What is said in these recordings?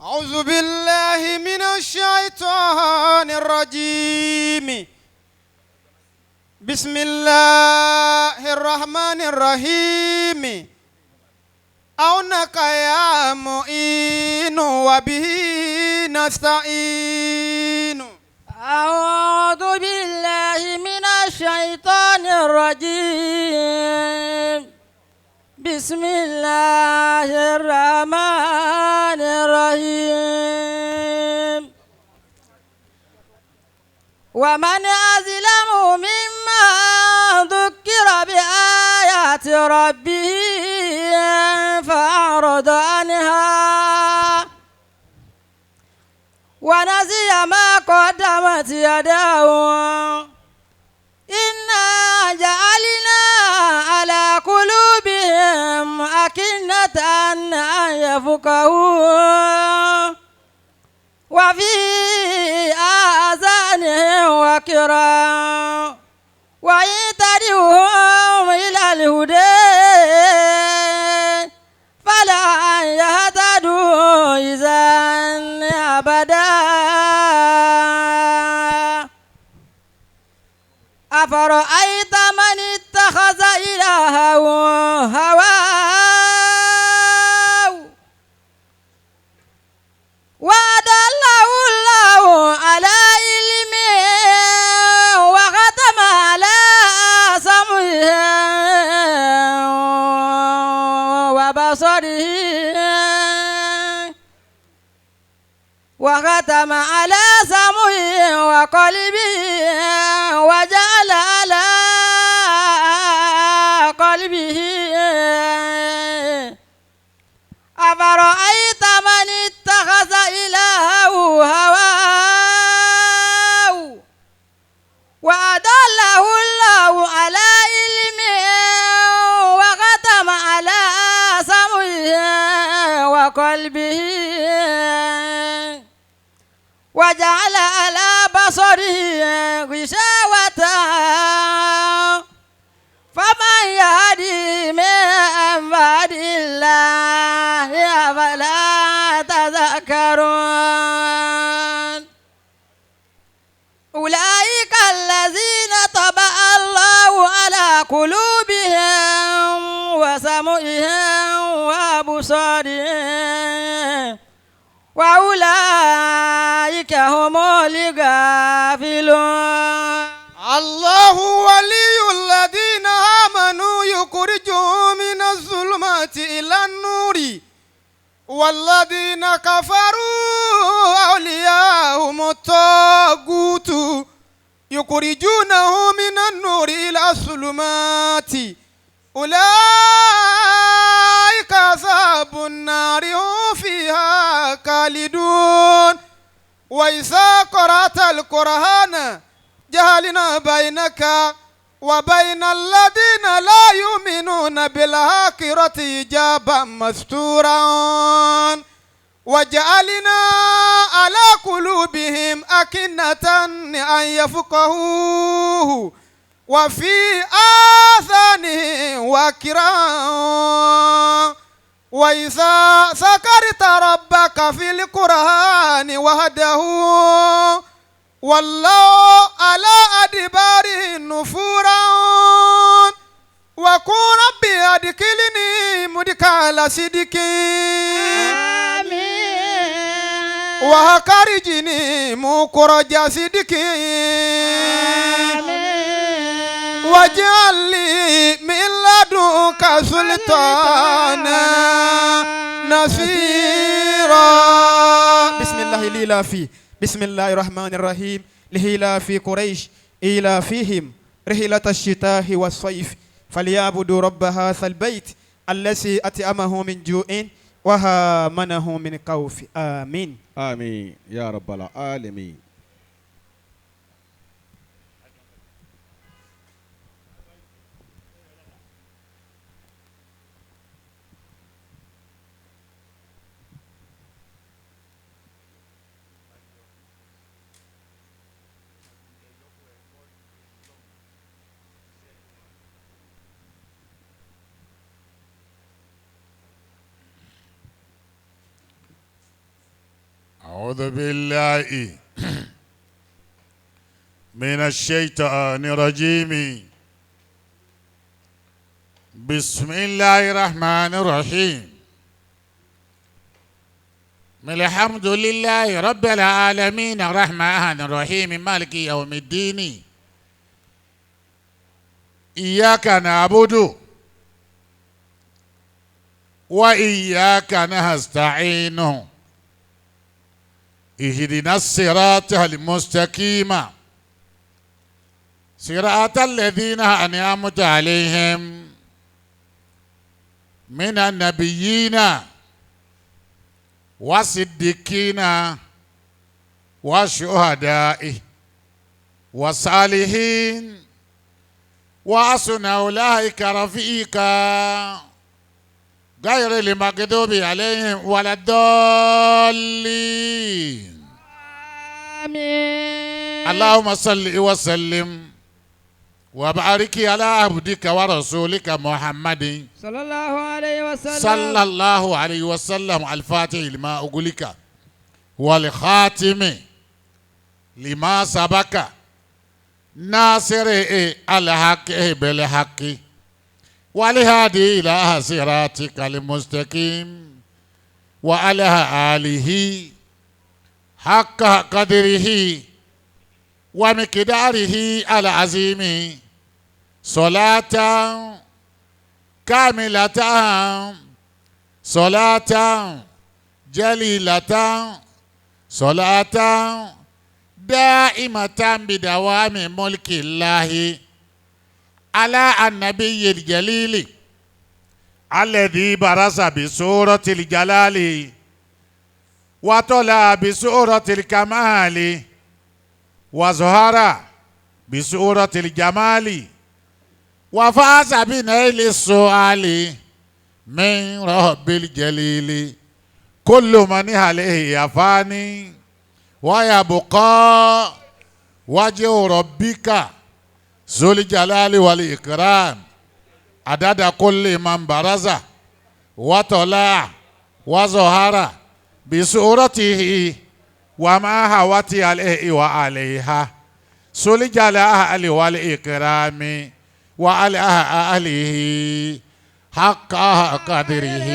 أعوذ بالله من الشيطان الرجيم. بسم الله الرحمن الرحيم. أونك يا معين وبه نستعين. أعوذ بالله من الشيطان الرجيم. بسم الله الرحمن الرحيم. ومن أظلم ممن ذكر بآيات ربه فأعرض عنها ونسي ما قدمت يداه إنا جعلنا على قلوبهم أكنة أن يفقهوا وفي آذانهم وقرا وإن تدعوهم إلى الهدى فلا يهتدوا إذا أبدا. أفرأيت من اتخذ إلهه هواه وأضله الله على علم وختم على سمعه وبصره وختم على سمعه وقلبه وجعل على قلبه. أفرأيت من اتخذ إلهه هواه وأضله الله على علم وختم على سمعه وقلبه وجعل على بصره غشاوة فمن يهدي من بعد الله أفلا تذكرون. أولئك الذين طبع الله على قلوبهم وسمعهم وأبصارهم وأولئك هم الغافلون. الله ولي الذين آمنوا يخرجهم من الظلمات إلى النور والذين كفروا أولياءهم الطاغوت يخرجونهم من النور إلى الظلمات أولئك أصحاب النار هم فيها خالدون. وإذا قرأت القرآن جعلنا بينك وبين الذين لا يؤمنون بالآخرة حجابا مستورا وجعلنا على قلوبهم أكنة أن يفقهوه وفي آذانهم وقرا وإذا ذكرت ربك في القرآن وحده والله على أدباره نفورا وقل ربي أدخلني مدخل صدق آمين وأخرجني مخرج صدق آمين واجعل لي من لدنك سلطانا نصيرا. بسم الله الإلهي. بسم الله الرحمن الرحيم. لإلاف قريش إلافهم رحلة الشتاء والصيف فليعبدوا رب هذا البيت الذي أطعمه من جوع وآمنه من خوف. آمين آمين يا رب العالمين. أعوذ بالله من الشيطان الرجيم بسم الله الرحمن الرحيم الحمد لله رب العالمين الرحمن الرحيم مالك يوم الدين إياك نعبد وإياك نستعين اهدنا الصراط المستقيم صراط الذين أنعمت عليهم من النبيين والصديقين والشهداء والصالحين وحسن أولئك رفيقا غير المغضوب عليهم ولا الضالين. آمين. اللهم صل وسلم وبارك على عبدك ورسولك محمد صلى الله عليه وسلم. صلى الله عليه وسلم الفاتح لما أغلق والخاتم لما سبق ناصر الحق بالحق والهادي إلى صراطك المستقيم وعلى آله حق قدره ومقداره العظيم صلاة كاملة صلاة جليلة صلاة دائمة بدوام ملك الله على النبي الجليل الذي برز بسورة الجلال وطلع بسورة الكمال وظهر بسورة الجمال وفاز بنيل السؤال من رب الجليل كل من عليه يفاني ويبقى وجه ربك ذو الجلال والإكرام عدد كل من برز وطلع وظهر بسورته وما هوت عليه وعليها ذو الجلال والإكرام وعلى أهله حق قدره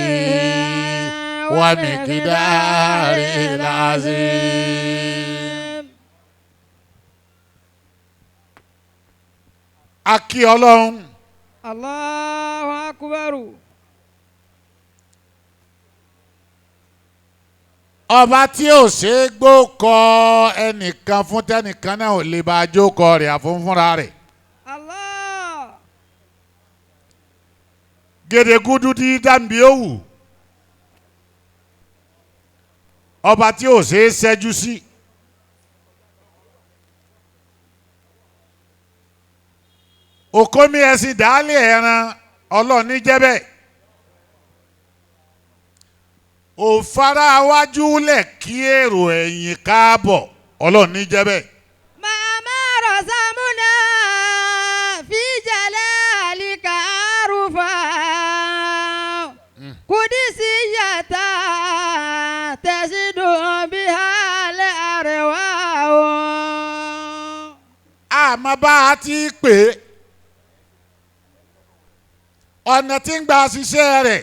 ومقداره العظيم. Aki Ọlọ́run. Allahu Akbar. Ọba tí ò ṣe é gbókọ ẹnìkan fún tẹnìkan náà ò lè bá a jókòó rẹ̀ àfúnfúnra rẹ̀. Allah. Gèdègúdú tí dàbí òwú. Ọba tí ò ṣe é ṣẹ́jú sí. Òkómi ẹ̀sìn dàálẹ̀ ẹran Ọlọ́run ní jẹ́bẹ̀. Òfara wájú lẹ̀ kí èrò ẹ̀yìn káàbọ̀ Ọlọ́run ní jẹ́bẹ̀. Màmá Rọ̀sámúnà fi jalalika arufa. Kudisi yàtà tẹ̀sídùn bí hàlẹ́ àrẹwà o. Àmọ́ bá a ti pè é. Ọ̀nà tí ń gba ṣiṣẹ́ rẹ̀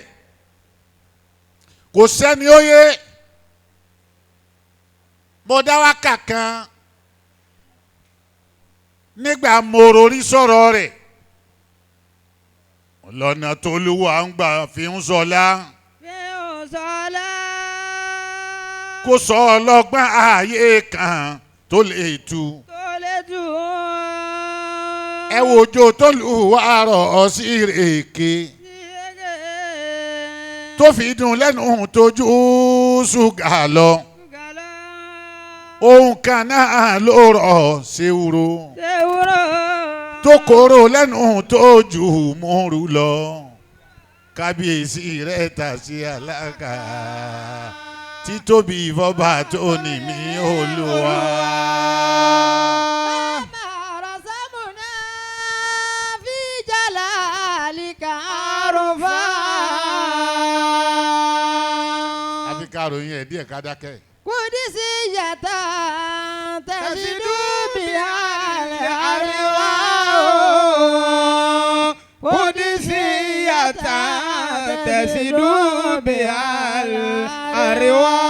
kò sẹ́ni ó yé. Mo dá wákà kan nígbà mo rorí sọ̀rọ̀ rẹ̀. Lọ́nà tó lúwa ń gbà fi ń sọlá. Fi ń sọlá. Kò sọ ọlọ́gbọ́n ààyè kan tó lè tu. Tó lè tu. Ẹ wo òjò tó lù wá rọ̀ sí ìrèké. Tó fi dùn lẹ́nu tójú ṣúgà lọ. Ohun kan náà ló rọ̀ ṣewúro. Tó kóró lẹ́nu tójú múru lọ. Kábíyèsí rẹ̀ tà sí alága. Títóbi ìfọ́bà tó ní mi Olúwa. Àfi ká ròyìn ẹ̀ díẹ̀ ká dákẹ́. قدسية تزيد بها الأرواح قدسية تزيد بها الأرواح.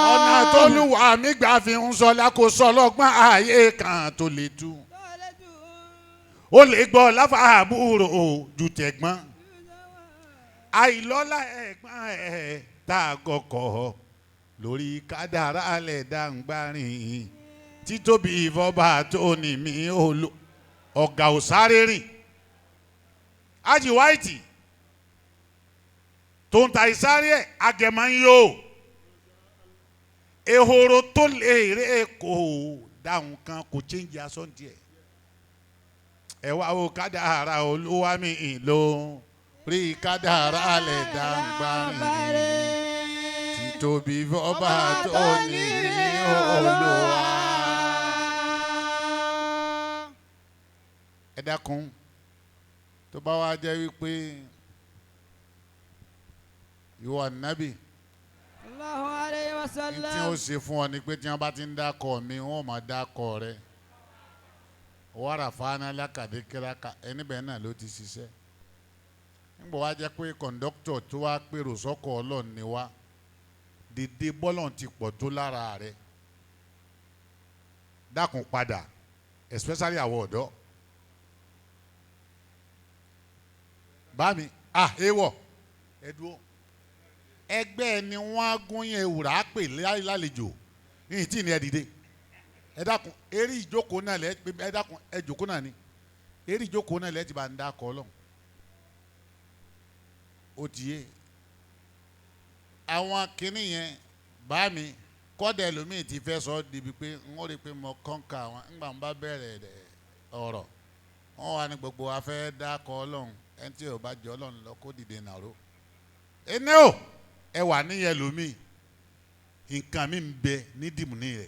ọ̀nà tó lùwà mí gbà fi ń sọ lákòóso ọlọ́gbọ́n ààyè kan tó lè tú. ó lè gbọ́ láfàbúrò ju tẹ̀gbọ́n. àìlọ́lá ẹ̀gbọ́n ẹ̀ tá a gọkọ̀ lórí kádàrá alẹ̀ dàǹgbàrìn títóbi ìfọ́bà tó ní mi ọ̀gá ò sáré rìn. ájì wáìtì tó ń ta ìsáré ẹ̀ agẹ̀mọ́ ń yó ehoro tó lè rè kó dáhùn kan kò change asọ́ntì ẹ̀. ẹ wá o kádàrá olúwa mi ló rí kádàrá alẹ̀ dàǹgbàrìn títóbi ìfọ́bà tó ní mi olúwa. ẹ dákun tó bá wá jẹ́ wípé ìwọ ànábì Allahu alayhi wa tí sallam. ó ṣe fún ọ ni pé tí wọ́n bá ti ń dákọ̀ mi wọ́n máa dákọ̀ rẹ wàrà fáná lákàdé kíráka ẹni bẹ́ẹ̀ náà ló ti ṣiṣẹ́. nígbà wá jẹ́ pé kọ̀ǹdọ́kítọ̀ tó wá pèrò sọ́kọ̀ ọlọ́run ni wá dédé bọ́lọ̀n ti pọ̀ tó lára rẹ dákun padà especially àwọn ọ̀dọ́. bámi ewọ ẹdúró ẹgbẹ́ ni wọ́n á gún yẹn ewúrà pè lálejò yìí tí ní ẹ dìde ẹ dákun eré ìjókòó náà lẹ ẹ dákun ẹ jókòó náà ni eré ìjókòó náà lẹ ti bá ń dá kọ lọ ó ti yé àwọn kìnnì yẹn bámi kọ́dà ẹlòmíì ti fẹ́ sọ débi pé n ó rí i pé mo kọ́ńkà àwọn ńgbà ń bá bẹ̀rẹ̀ ọ̀rọ̀ wọ́n wà ní gbogbo wa fẹ́ dá kọ ọlọ́run ẹni tí ò bá jọ ọlọ́run lọ kó dìde nàró ẹni o ẹ wà níyẹn lómi nǹkan mi ń bẹ ní dìmúní rẹ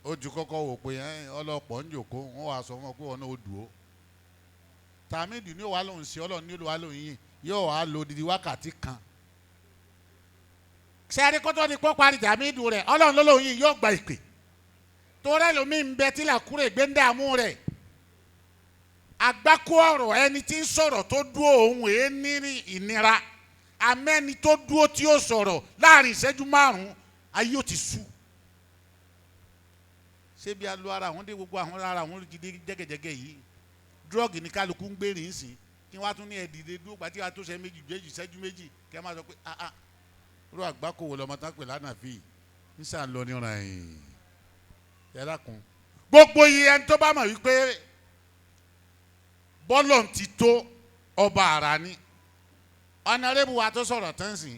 ó ju kọ́kọ́ wò pé ọlọ́pọ̀ ń jòkó wọ́n wàá sọ fún ọ pé wọn náà ó dùn ó tàmídìí ní òwà lòun ṣe ọlọ́run ní òwà lòun yìí yóò wá lo odidi wákàtí kan sẹ́ẹ̀rí kótó ni kó parí jàmídù rẹ̀ ọlọ́run ló lòun yìí yóò gba ìpè torí ẹlòmí ń bẹ tí làkúrè gbé ń dààmú rẹ̀ àgbákò ọ̀rọ̀ ẹni tí ń sọ̀rọ̀ tó dúró òun èé ní ìnira amẹ́ni tó dúró tí ó sọ̀rọ̀ láàrin ìṣẹ́jú márùn-ún ayé ò ti sú. ṣé bí alu ara àwọn dé gbogbo àwọn ara àwọn gidi jẹ́gẹ̀jẹ́gẹ̀ yìí dúrọ́ọ̀gì ní kálukú ń gbé rìn sí kí wọ́n á tún ní ẹ̀dìdè dúró gbàtí wàá tó ṣe méjì ìṣẹ́jú méjì kí wọ́n máa sọ pé irú àgbákò wo lọ́mọ tán pè lánàá fi ń sàn lọ ní ọ̀ràn yìí yàrá kun gbogbo yìí ẹni tó bá mọ̀ wípé bọ́lọ̀ ti tó ọba àrà ni ọ̀nàrẹ́bù wa tó sọ̀rọ̀ tán sí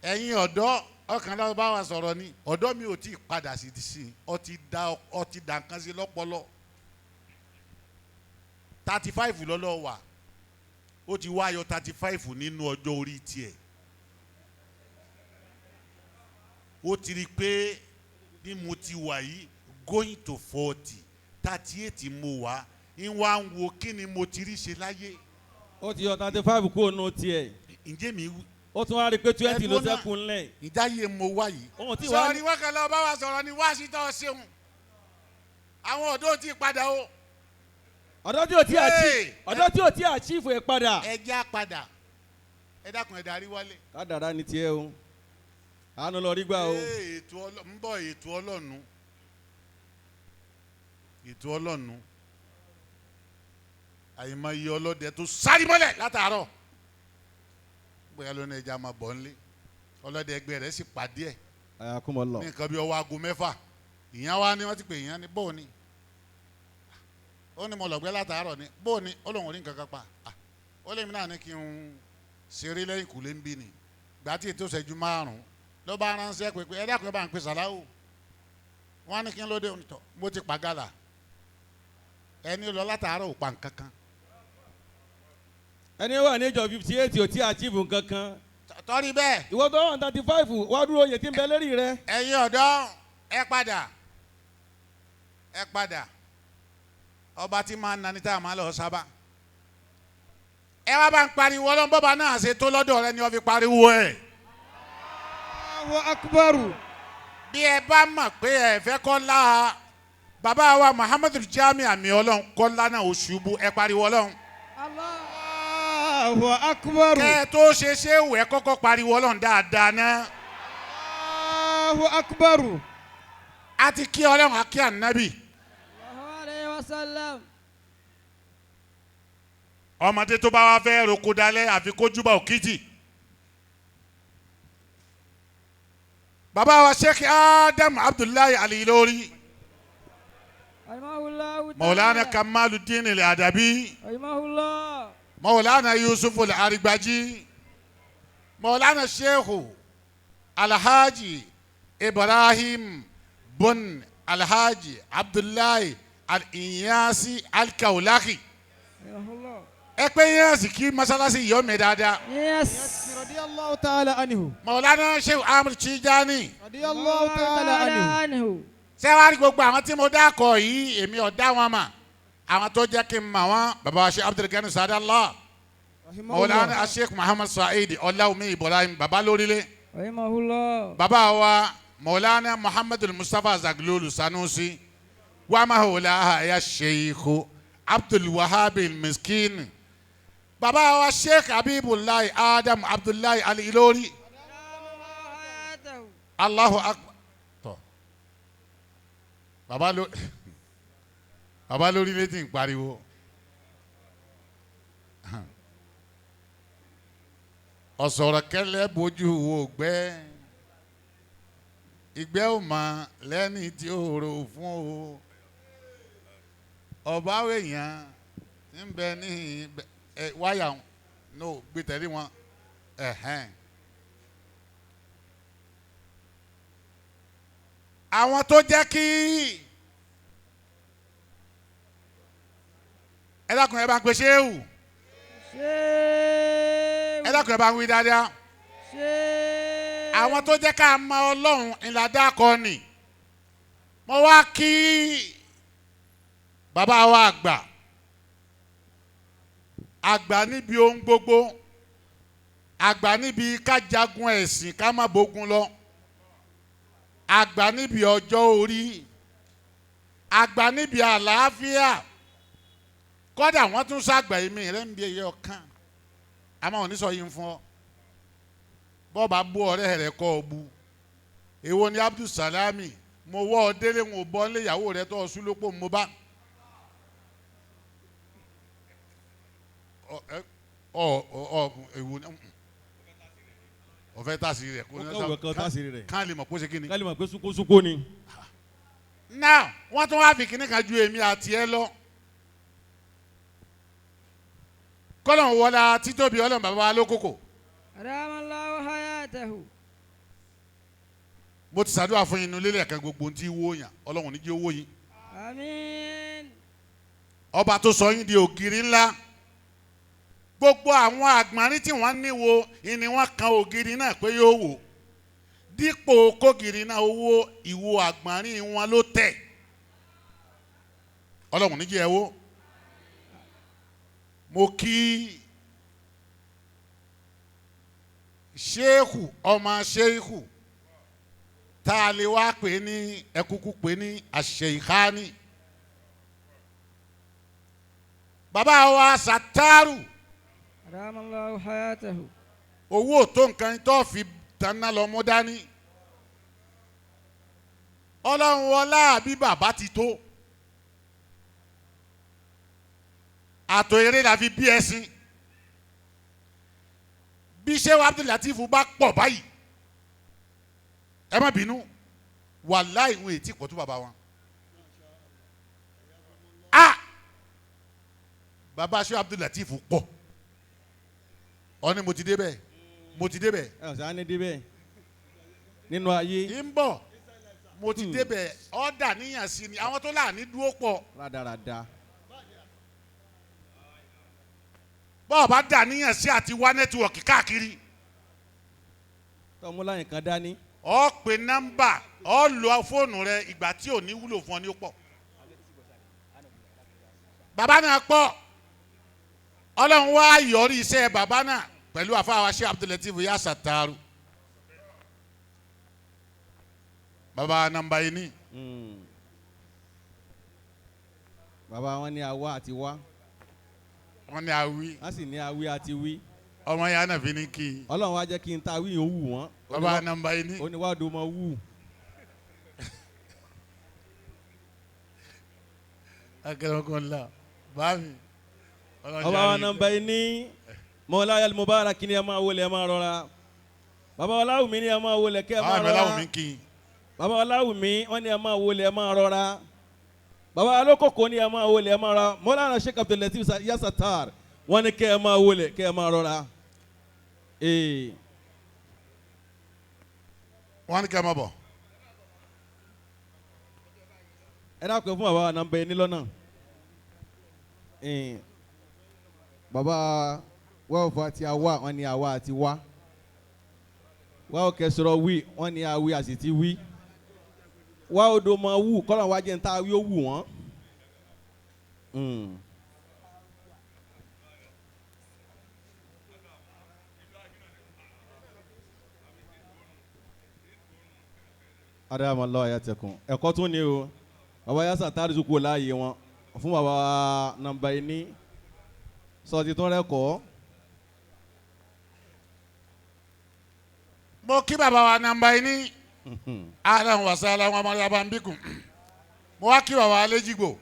ẹ̀yin ọ̀dọ́ ọkàn lọ́wọ́ bá wa sọ̀rọ̀ ni ọ̀dọ́ mi ò tí ì padà sí ọtí dà nǹkan sí lọ́pọlọ 35 lọ́lọ́ wà ó ti wá yọ 35 nínú ọjọ́ orí tiẹ̀ ó ti rí i pé bí mo ti wà yìí going to 40 38 mo wà ń wá ń wo kí ni mo ti rí ṣe láyé. ó ti yọ 35 kúrò nù tiẹ̀. ǹjẹ́ mi wí. ó tún wá rí i pé 20 ló ṣẹ́kù ńlẹ̀. ìdáyé mo wá yìí. sọ̀rọ̀ ni wọ́n kàn lọ bá wa sọ̀rọ̀ ni wá sí tọ́ ṣeun. àwọn ọ̀dọ́ ti padà o. ọ̀dọ́ tí ò tí àchífù ẹ̀ padà. ẹ já padà ẹ dákun ẹ darí wálé. kádàrá ni tiẹ̀ o àánú lọ rí gbà o. ń bọ̀ ètò ọlọ́nu àyìnmáyé ọlọ́dẹ tó sáré mọ́lẹ̀ látàárọ̀ bóyá lónìí ẹja máa bọ̀ nílé ọlọ́dẹ ẹgbẹ́ rẹ̀ sì pàdé ẹ̀ ní nǹkan bí ọwọ́ aago 6 ìyẹn wá ní wọ́n ti pè ìyẹn ní bóò ni ó ní mo lọ̀gbẹ́ látàárọ̀ ni bóò ni ó lóun rí nǹkan kan pa ó lèmi náà ní kí n ṣeré lẹ́yìn kùlé ń bí ni gbà tí ètò ìṣẹ́jú 5 ló bá ránṣẹ́ pé ẹ dákun ẹ bá ń pè sàláwù wọ́n ní kí n lóde onítọ̀ mo ti pa gàlà ẹni lọ látàárọ̀ ò pa nǹkan kan. ẹni wà ní ìjọ 58 ò tí àchífù nǹkan kan. torí bẹ́ẹ̀. ìwọ tó wà 35 wá dúró oyè tí ń bẹ lérí rẹ. ẹ̀yin ọ̀dọ́ ẹ padà ọba tí máa ń nani tá a máa lọ sábà ẹ wá bá ń pariwo ọlọ́run bọ́ba náà ṣe tó lọ́dọ̀ rẹ ni wọ́n fi pariwo ẹ̀. Allahu akbar. bí ẹ bá mọ̀ pé ẹ fẹ́ kọ́ la bàbá wa Muhammadu Jamiu Ami-Olohun kọ́ la náà Òṣùbù ẹ pariwo Ọlọ́run. Allahu akbar. kẹ́ ẹ tó ṣe ṣéwù ẹ kọ́kọ́ pariwo Ọlọ́run dáadáa náà. Allahu akbar. a ti kí Ọlọ́run a kí ànábì. Sallallahu alayhi wa sallam. ọmọdé tó bá wá fẹ́ roko dalẹ̀ àfi kó júbà òkìtì. bàbá wa Sheikh Adam Abdullahi Al-Ilori Rahimahullahu ta'ala. Maulana Kamaluddin Al-Adabi Rahimahullah. Maulana Yusuf Al-Arigbaji Maulana Sheikh Alhaji Ibrahim Bun Alhaji Abdullahi Al-Inyasi Al-Kaulaki. Rahimahullah. ẹ pé Inyasi kí masalasi yọ mẹ dáadáa. Yes. Radiyallahu ta'ala anhu. Maulana Sheikh Amr Tijani. Radiyallahu ta'ala anhu. ṣé wàá rí gbogbo àwọn tí mo dákọ̀ yìí èmi ò dá wọn mà àwọn tó jẹ́ kí n mà wọ́n baba Sheikh Abdulgani Sadallah Maulana Sheikh Muhammad Saidi Ọláwùmí Ibrahim baba lórílẹ̀ Rahimahullah. baba wa Maulana Muhammadul Mustafa Zaglulu Sanusi wa Maulana ya Sheikh Abdul Wahab Miskin baba wa Sheikh Habibullahi Adam Abdullahi Al-Ilori Allahu Akbar. bàbá lórí létí ń pariwo ọ̀sọ̀rọ̀ kẹlẹ́ bójú wo gbẹ́ ìgbẹ́ ò mọ lẹ́ni tí ó rò fún o ọ̀báwé yẹn tí ń bẹ ní wáyà no gbé tẹ̀lé wọn àwọn tó jẹ́ kí ẹ dákun ẹ bá ń pe ṣéwù ẹ dákun ẹ bá ń wí dáadáa àwọn tó jẹ́ ká mọ Ọlọ́run ìlàdá kọ́ni mo wá kí bàbá wa àgbà níbi ohun gbogbo àgbà níbi ká jagun ẹ̀sìn ká má bógun lọ àgbà níbi ọjọ́ orí àgbà níbi àlàáfíà kódà wọ́n tún ṣàgbà èmi rẹ̀ ń bí ẹyẹ ọ̀kan àmọ́ òní sọ yìí ń fún ọ bọ́ọ̀bà bú ọ̀rẹ́ rẹ̀ kọ́ ọ bu èwo ni Abdul Salami mo wọ́ ọ délé ń bọ́ nílé ìyàwó rẹ̀ tó ọ sún lópò mo bá èwo ọ̀fẹ́ tàṣírí rẹ̀ kán lè mọ̀ kó ṣe kí ni. kán lè mọ̀ pé súnkósúnkó ni. náà wọ́n tún wá fi kíní kan ju èmi àti ẹ lọ. kọ́lọ̀ wọlá títóbi ọlọ́run bàbá wa lókòkò. Adamallahu hayatahu. mo ti ṣàdúrà fún inú lílẹ̀ kan gbogbo ohun tí wó yàn ọlọ́run ní jẹ́ owó yín. Àmín. ọba tó sọ yín di ògiri ńlá gbogbo àwọn àgbọ̀nrín tí wọ́n níwo ni wọ́n kan ògiri náà pé yóò wò dípò kógiri náà owó ìwo àgbọ̀nrín wọn ló tẹ̀ ọlọ́run ní jẹ́ ẹ wó. mo kí ṣéèkù ọmọ ṣéèkù tá a lè wá pè ní ẹkúkú pè ní àṣeyìkáni bàbá wa Sàtárù Adamallahu hayatahu. owó tó nǹkan tó fi tanná lọ mú dání ọlọ́run wọlá bí bàbá ti tó àtò eré la fi bí ẹṣin bí Sheikh Abdul Latif bá pọ̀ báyìí ẹ má bínú wàláhì ìwọ̀n ètí pọ̀ tó bàbá wọn. bàbá Sheikh Abdul Latif pọ̀ ọ ní mo ti débẹ̀ mo ti débẹ̀. ẹ ọ̀sán á ní débẹ̀ nínú ayé. ń bọ̀ mo ti débẹ̀ ọ̀dà níyàn sí ni àwọn tó láàánú dúró pọ̀. rádaràda. bọ́ọ̀ bá dà níyàn sí àti wá nẹ́tíwọ̀kì káàkiri. tọ́mú láyìn kan dání. ọ pe nọ́mbà ọ lo fóònù rẹ ìgbà tí ò ní wúlò fún ọ ní ó pọ̀. bàbá náà pọ̀ ọlọ́run wá yọrí iṣẹ́ bàbá náà pẹ̀lú àfáwá Sheikh Abdul Latif yá Sàtárù bàbá nọ́mbà yìí ní. bàbá wọn ní àwa àti wá. wọ́n ní awí. wọ́n sì ní awí àti wí. ọmọ yẹn náà fi ní kí. ọlọ́run wá jẹ́ kí n ta awí yẹn ó wù wọ́n. bàbá nọ́mbà yìí ní. oníwàdó mọ wù. akẹ́rọ̀kọ́ ńlá báàmì. bàbá wa nọ́mbà yìí ní Ami-Olohun Al-mubarak ni ẹ máa wọlé ẹ máa rọra. bàbá Ọláwùmí ni ẹ máa wọlé kẹ́ ẹ máa rọra. Ọláwùmí kí. bàbá Ọláwùmí wọ́n ní ẹ máa wọlé ẹ máa rọra. bàbá alókòkò ni ẹ máa wọlé ẹ máa rọra. Mọ́lánà Sheikh Abdul-Latif Yasatar wọ́n ní kẹ́ ẹ máa wọlé kẹ́ ẹ máa rọra. wọ́n ní kẹ́ ẹ máa bọ̀. ẹ dákun fún bàbá nọ́mbà yìí ní lọ́nà. bàbá wọ́ọ̀fù àti àwa wọ́n ní àwa àti wá. wọ́ọ̀ kẹsìrọ̀ wí wọ́n ní àwí àti ti wí. wá odò mọ wù kọ́lọ̀ wá jẹ́ níta wí ó wù wọ́n. adamallahu ayatakum ẹ̀kọ́ tún ni o bàbá Yasatar kú láàyè wọn fún bàbá nọ́mbà yìí ní sọ́ọ̀tì tó rẹ́kọ̀ọ́. mo kí bàbá wa nọ́mbà yìí ní. ahlan wa sahlan wa marhaban bikum. mo wá kí bàbá Alejigbo.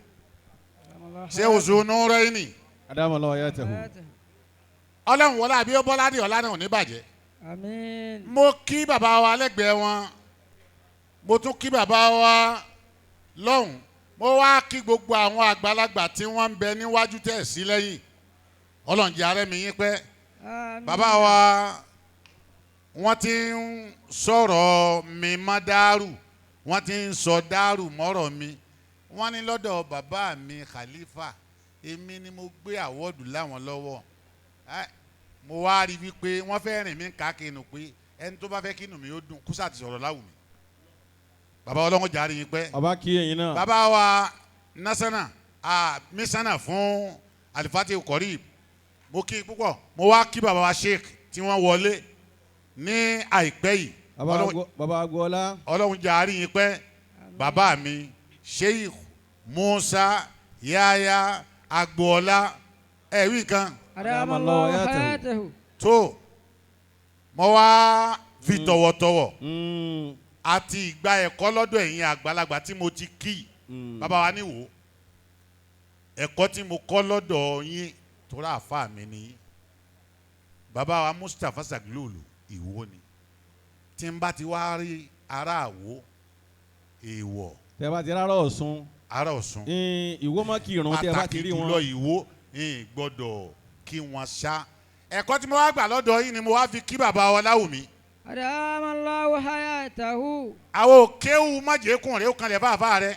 ṣé oṣù Nurayni. adamallahu ayatakum. ọlọ́run wọlé àbí bọ́ládé ọ̀la náà ò ní bàjẹ́. Àmín. mo kí bàbá wa lẹ́gbẹ̀ẹ́ wọn. mo tún kí bàbá wa lọ́hùn. mo wá kí gbogbo àwọn àgbàlagbà tí wọ́n ń bẹ níwájú tẹ̀ sí lẹ́yìn. ọlọ́run jẹ́ arẹ́ mi yín pẹ́. bàbá wa wọ́n ti ń sọ̀rọ̀ mi má dàrú wọ́n ti ń sọ dàrú mọ́rọ̀ mi wọ́n ní lọ́dọ̀ bàbá mi Khalifa èmi ni mo gbé àwọ́dù láwọn lọ́wọ́ mo wá rí wípé wọ́n fẹ́ rìn mí káàkiri pé ẹni tó bá fẹ́ kínú mi ó dùn kúsà ti sọ̀rọ̀ láwùmí bàbá ọlọ́run jàre yín pẹ́. bàbá kí ẹ̀yin náà. bàbá wa nasana mísánà fún alifati Korib mo kí púpọ̀ mo wá kí bàbá wa Sheikh tí wọ́n wọlé ní àìpẹ́ yìí. bàbá agboola. ọlọ́run jàre yín pẹ́ bàbá mi Sheikh Musa Yaya Agboola ẹ̀rí kan. Adamallahu hayatahu. tó mo wá fi tọ̀wọ̀tọ̀wọ̀ àti ìgbà ẹ̀kọ́ lọ́dọ̀ ẹ̀yin àgbàlagbà tí mo ti kí bàbá wa níwò ẹ̀kọ́ tí mo kọ́ lọ́dọ̀ yín tó rà àfa mi ni bàbá wa Mustapha Saglulu Ìwó ni tí n bá ti wá rí ara àwo èèwọ̀. tẹ bá ti rárá Ọ̀ṣun. ara Ọ̀ṣun. Ìwó má kí irun tẹ bá ti rí wọn. pàtàkì jùlọ Ìwó gbọ́dọ̀ kí wọ́n ṣá ẹ̀kọ́ tí mo wá gbà lọ́dọ̀ yín ni mo wá fi kí bàbá wa Láwùmí. Adamallahu hayatahu. àwọn òkéwù májèkùn rẹ̀ ó kanlẹ̀ fáfá rẹ̀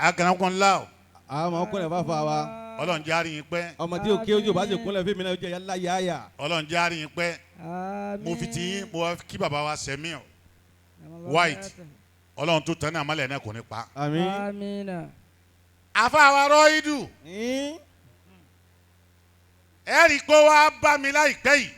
agànàkùn ńlá o. àwọn ọmọ kúnlẹ̀ fáfá wa. Ọlọ́run jẹ́ àárín yín pẹ́. ọmọ tí òkè ojú bá ṣe kúnlẹ̀ fún mi náà ó jẹ́ yálà yáyà. Ọlọ́run jẹ́ àárín yín pẹ́. mo fi ti yín mo kí bàbá wa Sẹ́míù White Ọlọ́run tó tẹ́ ní àmàlẹ̀ náà kò ní pa. Àmín. àfa wa Rọ́ìdù ẹ rí i pé wàá bá mi láìpẹ́ yìí.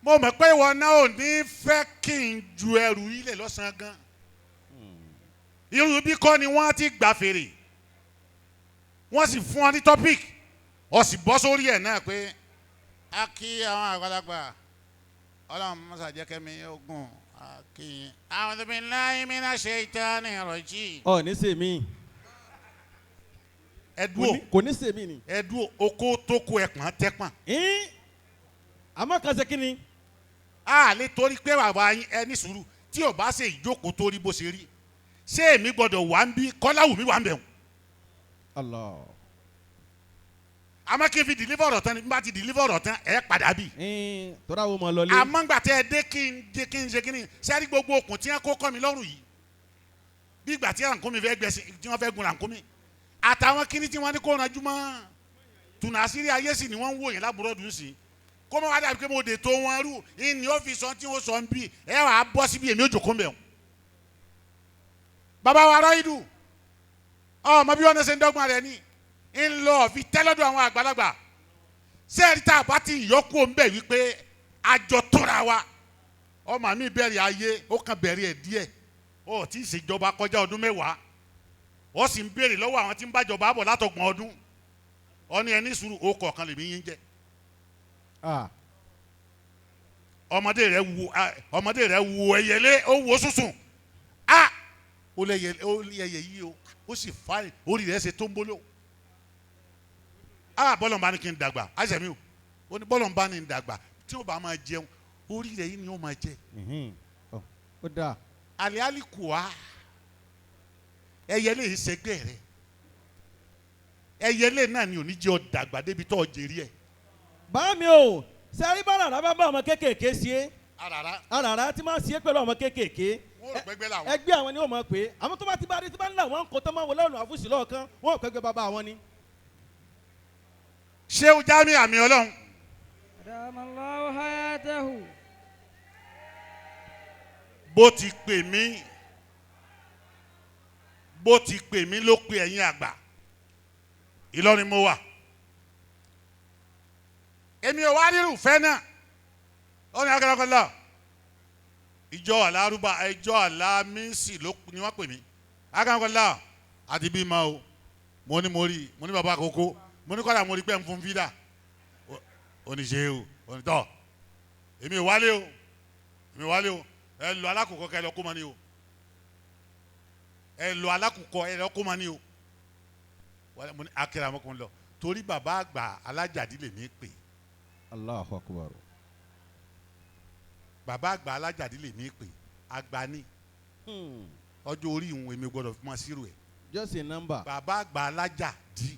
mo mọ̀ pé ìwọ náà ò ní fẹ́ kí n ju ẹrù ilẹ̀ lọ́sàn-án gan. irú bí kọ́ ni wọ́n ti gbà fèrè wọ́n sì fún ọ ní topic ọ sì bọ́ sórí ẹ̀ náà pé a kí àwọn àgbàlagbà ọlọ́run mọ́sá jẹ́ kẹ́mi ogun a kí yín. A'udhu billahi minash shaitani rajim. ọ ní sèmi. ẹdúró kò ní sèmi ni. ẹdúró oko tó kó ẹpọ̀n tẹ́pọ̀n. àmọ́ kan ṣe kí ni. a lè torí pé bàbá ẹni sùúrù tí ò bá ṣe ìjókòó tó rí bó ṣe rí ṣé èmi gbọ́dọ̀ wà ń bí Kọ́láwùmí wà ń bẹ̀ wọ́n. Allah. àmọ́ kí n fi deliver ọ̀rọ̀ tán ni bí n bá ti deliver ọ̀rọ̀ tán ẹ̀ padà bì. tọ́ra wo mọ̀ lọlé. àmọ́ gbà tẹ́ ẹ dé kí n ṣe kí ni sẹ́rí gbogbo okùn tí wọ́n kó kọ́ mi lọ́rùn yìí bí ìgbà tí rànkúmi fẹ́ gbẹ̀sìn tí wọ́n fẹ́ gun rànkúmi àtàwọn kíní tí wọ́n ní kó ranjú mọ́ tùnà àṣírí ayé sì ni wọ́n ń wò yẹn lábúrò dùn sí kó mọ́ wá dàbí pé mo dè tó wọn rú ìní ó fi sọ tí wọ́n sọ ń bí ẹ wàá bọ́ síbi èmi ò jòkó mbẹ̀. bàbá wa Rọ́ìdù ọmọ bí wọ́n ṣe ń dọ́gbọ́n rẹ̀ ní ń lọ fi tẹ́lọ́dọ̀ àwọn àgbàlagbà sẹ́ẹ̀rì tá a bá ti yọkú ń bẹ̀ wípé àjọ tóra wa ọmọ mi bẹ̀rẹ̀ ayé ó kàn bẹ̀rẹ̀ ẹ̀ díẹ̀ ó ti ṣèjọba kọjá ọdún 10 ó sì ń béèrè lọ́wọ́ àwọn tí ń bájọba bọ̀ látọgbọ̀n ọdún ó ní ẹni sùúrù ó kọ̀ọ̀kan lèmi yín jẹ́ ọmọdé rẹ̀ wo ẹyẹlé ó wo sùsùn ó lé ẹyẹ yìí ó sì fáyìn orí rẹ̀ ṣe tó ń bolo bọ́lọ̀ ń bá ní kí n dàgbà Jamiu ó ní bọ́lọ̀ ń bá ní dàgbà tí ó bá máa jẹun orí rẹ̀ yìí ni ó máa jẹ. ó dáa. àlẹ́ àlìkùá ẹyẹlé yìí ṣẹgbẹ́ rẹ̀ ẹyẹlé náà ni ò ní jẹ́ ọ dàgbà débi tó ọ jèrè ẹ̀. bá mi o sẹ́rí bá rárá bá bá ọmọ kéékèèké sí é arara tí máa sí é pẹ̀lú ọmọ kéékèèké wọ́n rò pẹ́gbẹ́ làwọn. ẹgbẹ́ àwọn ni wọ́n mọ̀ pé àwọn tó bá ti bá rí tí bá ń là wọ́n kó tó máa wọlé ọ̀nà àfúsì lọ́ọ̀kan wọ́n rò pẹ́gbẹ́ bàbá àwọn ni. Sheikh Jamiu Ami-Olohun. Adamallahu hayatahu. bó ti pè mí ló pe ẹ̀yin àgbà Ìlọrin mo wà èmi ò wá rírù fẹ́ náà ó ní akẹ́kọ̀ọ́ ìjọ alárúbá ìjọ alámísì ni wọ́n pè mí akẹ́kọ̀ọ́ àti bí ma o mo ní bàbá àkókò mo ní kọ́dà mo rí pé ń fún fídà oníṣẹ́ o onítọ̀ èmi ò wálé o ẹ lọ alákòókò kẹ lọ kó ma ní o ẹ lọ alákòókò ẹ lọ kó ma ní o mo ní akẹ́rẹ́ àmọ́kùnrin lọ torí bàbá àgbà alájàdí lè mí pè. Allahu Akbar. bàbá àgbà alájàdí lè mí pè àgbà ní ọjọ́ orí ìhun èmi gbọ́dọ̀ fi máa ṣírò ẹ̀. just a number. bàbá àgbà alájàdí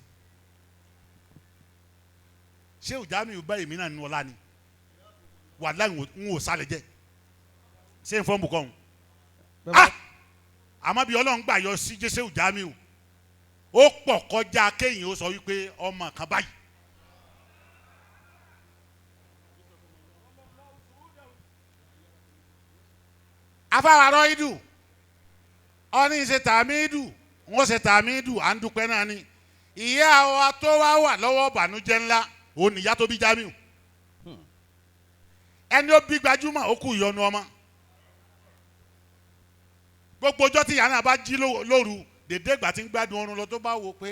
Sheikh Jamiu bá èmi náà nínú ọlá ni wàláhì ń wò sálẹ̀ jẹ́ ṣé n fọ́n bù kọ́ ọ́n àmọ́ bí Ọlọ́run gbà yọ sí Sheikh Jamiu ó pọ̀ kọjá kéyìn ó sọ wípé ọmọ kan báyìí. afáwarọ idu ọní ṣe tàmídù wọ́n ṣe tàmídù à ń dúpẹ́ náà ni ìyá wa tó wà lọ́wọ́ bànújẹ́ ńlá òun nìyá tó bí Jamiu ẹni ó bí gbajúmọ̀ ó kú ìyọnu ọmọ gbogbo ọjọ́ tí ìyá náà bá jí lóru dèdè ìgbà tí ń gbádùn oorun lọ tó bá wò pé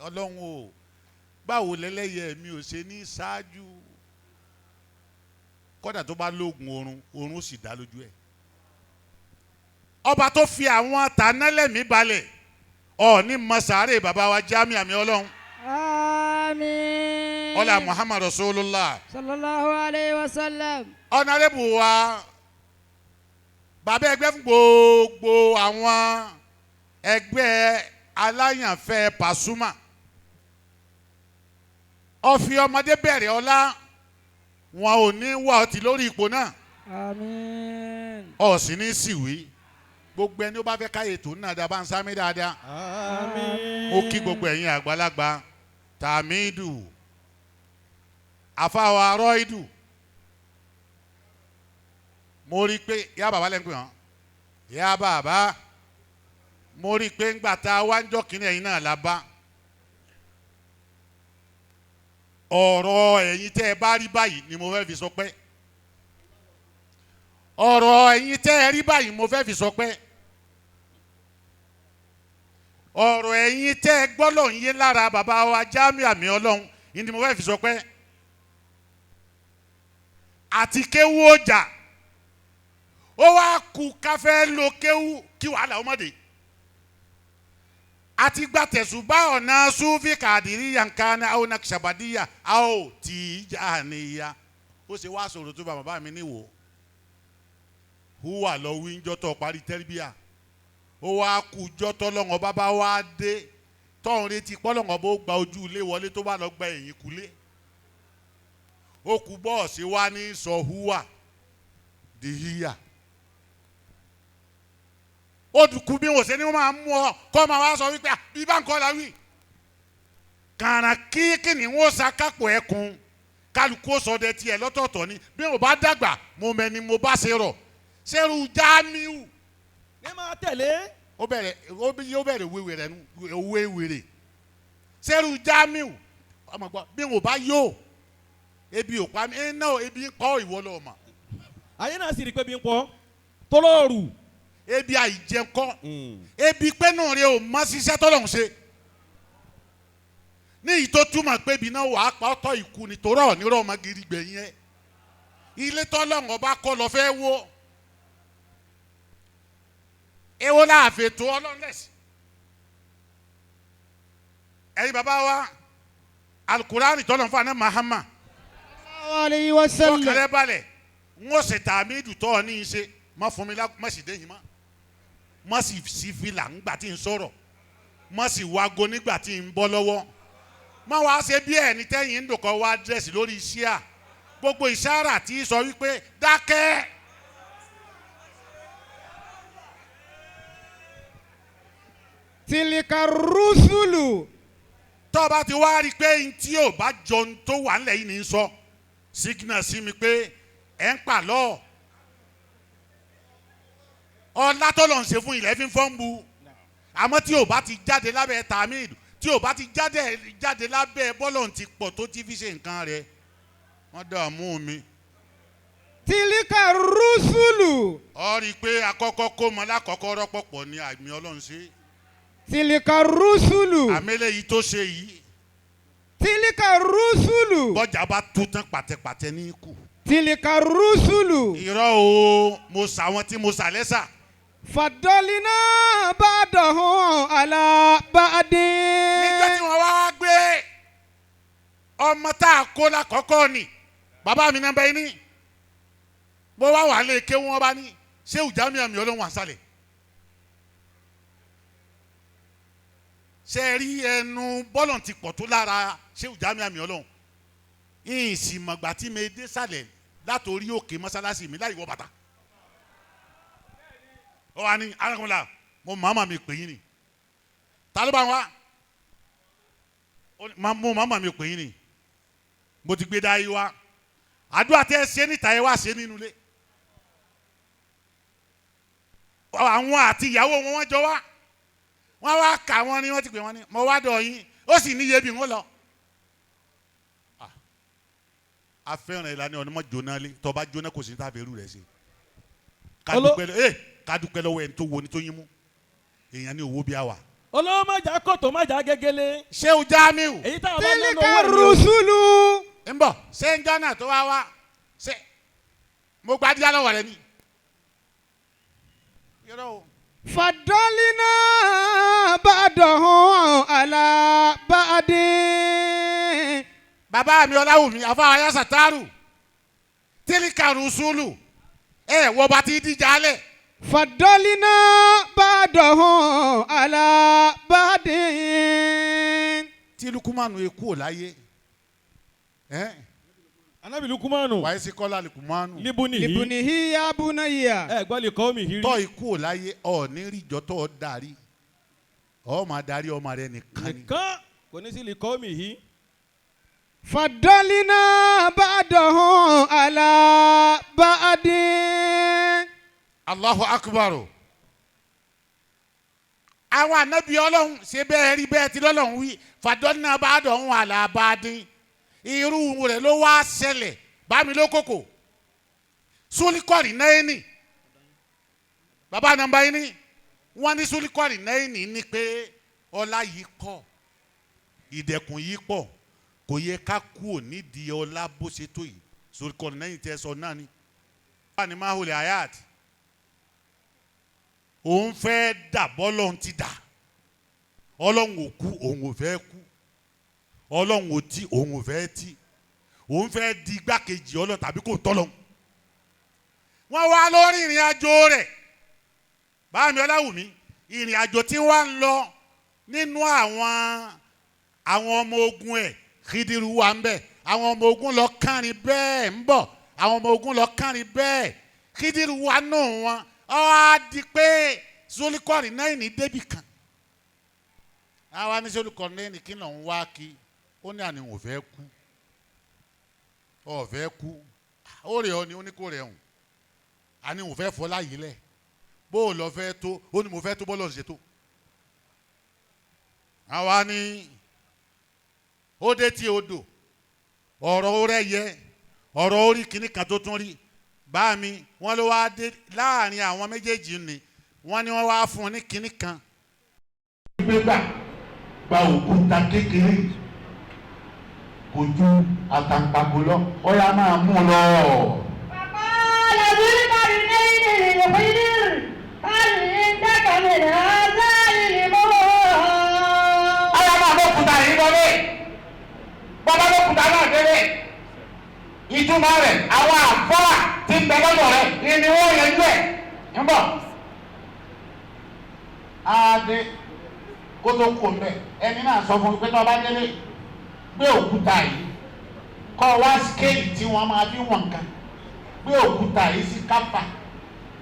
Ọlọ́run o báwo lẹ́lẹ́yẹ mi ò ṣe ní ṣáájú kódà tó bá lóògùn oorun ó sì dá lójú ẹ̀ ọba tó fi àwọn tànálẹ̀mí balẹ̀ ní masare bàbá wa Jamiu Ami-Olohun. Àmín. ọlá Muhammad Rasulullah. Sallallahu alayhi wa sallam. ọ̀nàrẹ́bù wa bàbá ẹgbẹ́ fún gbogbo àwọn ẹgbẹ́ aláyànfẹ́ Pasuma ó fi ọmọdé bẹ̀rẹ̀ ọlá wọn ò ní wà ọtí lórí ipò náà. Àmín. ó sì ní síwí gbogbo ẹni ó bá fẹ́ káyè tó náà dábàá ń sámi dáadáa. àmín. mo kí gbogbo ẹ̀yin àgbàlagbà tàmídù àfàwà rọ́ìdù mo rí i pé yá bàbá lẹ́nu pé hàn yá bàbá mo rí i pé ńgbà tá a wá ń jọ́ kínní ẹ̀yin náà la bá ọ̀rọ̀ ẹ̀yin tẹ́ ẹ bá rí báyìí ni mo fẹ́ fi sọ pé ọ̀rọ̀ ẹ̀yin tẹ́ ẹ rí báyìí mo fẹ́ fi sọ pé ọ̀rọ̀ ẹ̀yin tẹ́ ẹ gbọ́dọ̀ ń yé lára bàbá wa Jamiu Ami-Olohun ni mo fẹ́ fi sọ pé àti kéwú ọjà ó wá kú káfẹ́ lo kéwú kí wàhálà ọmọdé àti gbàtẹ̀sùbá ọ̀nà sufi kàdírí yankana àwọn nakṣabadíyà àwọn Tijaniya ó ṣe wá sọ̀rọ̀ tó bá bàbá mi níwò hùwà lọ wí ń jọ́tọ̀ parí tẹ́rìbíà ó wá kú jọ́tọ̀ lọ́wọ́ bàbá wa dé tọ́hún retí pọ́lọ́wọ́ bó gba ojú ilé wọlé tó bá lọ gba ẹ̀yìn kulé ó kú bọ́ọ̀sì wa ní sọ hùwà dìhíyà ó dùkú bí wọ́n ṣe ni wọ́n máa mú ọ kọ́ máa wá sọ wípé bí bá ń kọ́ la wí kàrà kíkì ni wọ́n ṣàkápò ẹkùn kálukú ó sọ de tiẹ̀ lọ́tọ̀ọ̀tọ̀ ni bí wọ́n bá dàgbà mo mẹ́ni mo bá ṣe rọ̀ ṣerú Jamiu ní máa tẹ̀lé. ó bẹ̀rẹ̀ wéwè rẹ̀ nu owó ewèrè sẹ́rù Jamiu ọmọ gbọ́ bí wọn ò bá yó ebi ò pa mí náà ebi ń pọ̀ ìwọ lọ́ọ́ mà. ayé náà sì rí pé bí ń pọ̀ tọ́lọ́ọ̀rù. ebi àìjẹkọ́ ebi pẹ́nu rẹ ò mọ ṣiṣẹ́ tọ́lọ́hún ṣe ní ìyí tó túmọ̀ pé ibi náà wàá pa ọ́tọ́ ìkú ni torọ́ ọ̀nírọ̀ ọmọ gidi gbẹ̀yìn ẹ̀ ilé tọ́lọ́hún ọba kọ́ lọ fẹ́ wó èwo láàfin tó ọlọ́lẹ́sì ẹ̀yin bàbá wa alukurani tọ́lọ̀ fún àná Mahama alayhi wa sallam. ọkàlẹ́ balẹ̀ ń wọ́n ṣe tààmì ìdùtọ́ ọ ní í ṣe má fún mi má sì dé yìí má sì sí fìlà ńgbà tí ń sọ̀rọ̀ má sì wago nígbà tí ń bọ́ lọ́wọ́ má wàá ṣe bí ẹni tẹ́yìn ń dòkọ́ wá dírẹ́sì lórí iṣẹ́ à gbogbo ìṣàrà tí sọ wípé dákẹ́. tilika rusulu. tó bá ti wá rí i pé n tí ò bá jọ n tó wà nílẹ̀ yìí ní sọ sígínà sí mi pé ẹ̀ ń pa lọ́ọ̀ ọlá tó lọ ń ṣe fún ilẹ̀ fi ń fọ́n bu àmọ́ tí ò bá ti jáde lábẹ́ tàmídù tí ò bá ti jáde lábẹ́ bọ́lọ̀ ti pọ̀ tó ti fi ṣe nǹkan rẹ̀ wọ́n dààmú mi. tilika rusulu. ọ rí i pé akọ́kọ́ kó mọ lákọ̀ọ́kọ́ rọ́pọ̀ pọ̀ ní àmì Ọlọ́run ṣe. tilika rusulu. àmẹ́lẹ̀ yìí tó ṣe yìí. tilika rusulu. bọ́jà bá tú tán pàtẹ́pàtẹ́ ní ikú. tilika rusulu. irọ́ o mo sà wọn tí mo sà lẹ́sà. fadolina ba'dahum ala ba'din. níjọ́ tí wọ́n wá gbé ọmọ tá a kó lákọ̀ọ́kọ́ ni bàbá mi náà bẹ́ẹ̀ ni mo wá wà lè ké wọn bá ní Sheikh Jamiu Ami-Olohun àṣàlẹ̀. ṣe rí ẹnu bọ́lọ̀ ti pọ̀ tó lára Sheikh Jamiu Ami-Olohun yìí sì mọ̀gbà tí mi dé sàlẹ̀ látòrí òkè mọ́sálásí mi láì wọ bàtà. ó wà ní arákùnrin mo màmá mi pè yín ni ta ló bá wá mo màmá mi pè yín ni mo ti gbé dáyé wá àdúrà tẹ́ ẹ ṣe níta ẹ wá ṣe nínú ilé àwọn àti ìyàwó wọn jọ wá wọ́n wá kà wọ́n ní wọ́n ti pè wọ́n ní mo wá dọ̀ yín ó sì níye bí wọ́n lọ. afẹ́ràn ìlànà ọ̀nà mọ́ jóná lé tọ́ba jóná kò sí ní tàbí irú rẹ̀ ṣe. kádùpẹ́ lọ́wọ́ ẹni tó wo ni tó yín mú èèyàn ní owó bí a wà. olówó má jà kòtò má jà gégélé. Sheikh Jamiu. èyí táwọn bá lẹ́nu owó tilika ẹ̀ ní o. rusulu. ń bọ̀ ṣé ń jọ́nà tó wá wá ṣé mo gbadúrà lọ́wọ́ rẹ ni. yọrọ o. fadolina ba'dahum ala ba'din. bàbá mi Ọláwùmí àfáà ayá sàtárù tilika rusulu wọ́n bá ti díjà lẹ̀. fadolina ba'dahum ala ba'din. tí lukumanu ekú ò láyé anabi lukumanu. wàá sí kọ́lá lukumanu. libunihi ya bunayya. ẹ gbọ́ lè kọ́ mi hiri. tọ́ ikú ò láyé ọ̀ ní ríjọ́ tó darí ọ̀ máa darí ọmọ rẹ nìkan ni. nìkan kò ní sí lè kọ́ mi hí. fadolina ba'dahum ala ba'din. Allahu akbar. àwọn ànábì Ọlọ́run ṣe bẹ́ẹ̀ rí bẹ́ẹ̀ tí lọ́lọ́run wí fàdọ́nà bá dọ̀hún àlàbádín irú rẹ̀ ló wá ṣẹlẹ̀ bámi ló kókò súlíkọ̀rì náà ní bàbá nàmbá yín ní wọ́n ní súlíkọ̀rì náà ní pé ọlá yìí pọ̀ ìdẹ̀kùn yìí pọ̀ kò yẹ ká kú ò nídìí ọlá bó ṣe tó yìí súlíkọ̀rì náà tẹ́ sọ náà ni. wọ́n ní máa wọlé ayat òun fẹ́ dà bọ́lọ́hún ti dà ọlọ́hun ò kú òun ò fẹ́ kú ọlọ́hun ò tí òun ò fẹ́ tí òun fẹ́ di igbákejì ọlọ́hun tàbí kò tọ́lọ́hun. wọ́n wá lórí ìrìn àjò rẹ̀ báàmì Ọláwùmí ìrìn àjò tí wọ́n ń lọ nínú àwọn ọmọ ogun ẹ̀ Khidiru wà ń bẹ̀ àwọn ọmọ ogun lọ kánrin bẹ́ẹ̀ ń bọ̀ àwọn ọmọ ogun lọ kánrin bẹ́ẹ̀ Khidiru wà nù wọn ó wá di pé Zulikọ̀rì náà ní débì kan àwa ní Zulikọ̀rì náà ní kí ló ń wá kí ó ní àní ò fẹ́ kú ó fẹ́ kú ó rẹ̀ ọ́ ni ó ní kó rẹ̀ hùn àní ò fẹ́ fọlá yìí lẹ̀ bó o lọ fẹ́ tó ó ní mo fẹ́ tó bọ́lọ̀ ṣe tó àwa ní ó dé tí odò ọ̀rọ̀ rẹ̀ yẹ ọ̀rọ̀ orí kìíní kan tó tún rí bá mi wọ́n ló wá dé láàrin àwọn méjèèjì ni wọ́n ní wọ́n wá fún un ní kìíní kan. gbégbà gba òkúta kékeré kò ju àtàǹpàkò lọ ọ̀yà máa mú lọ. bàbá làbúrí kárí ní ìdílé ìdílé kárí ń dákàlẹ̀ náà ìlú mọ́. ọ̀yà máa lọ kúta yìí lọlé bàbá lọ kúta náà délé ìtumọ̀ rẹ̀ àwọn àfọ́à ti ń bẹ lọ́dọ̀ rẹ̀ ni wọ́n yanjú ẹ̀ ń bọ̀. adé kótó kò mbẹ ẹni náà sọ fún mi pé tí wọ́n bá délé gbé òkúta yìí kọ́ wá skéèlì tí wọ́n máa fi wọ̀n kan gbé òkúta yìí sí kápá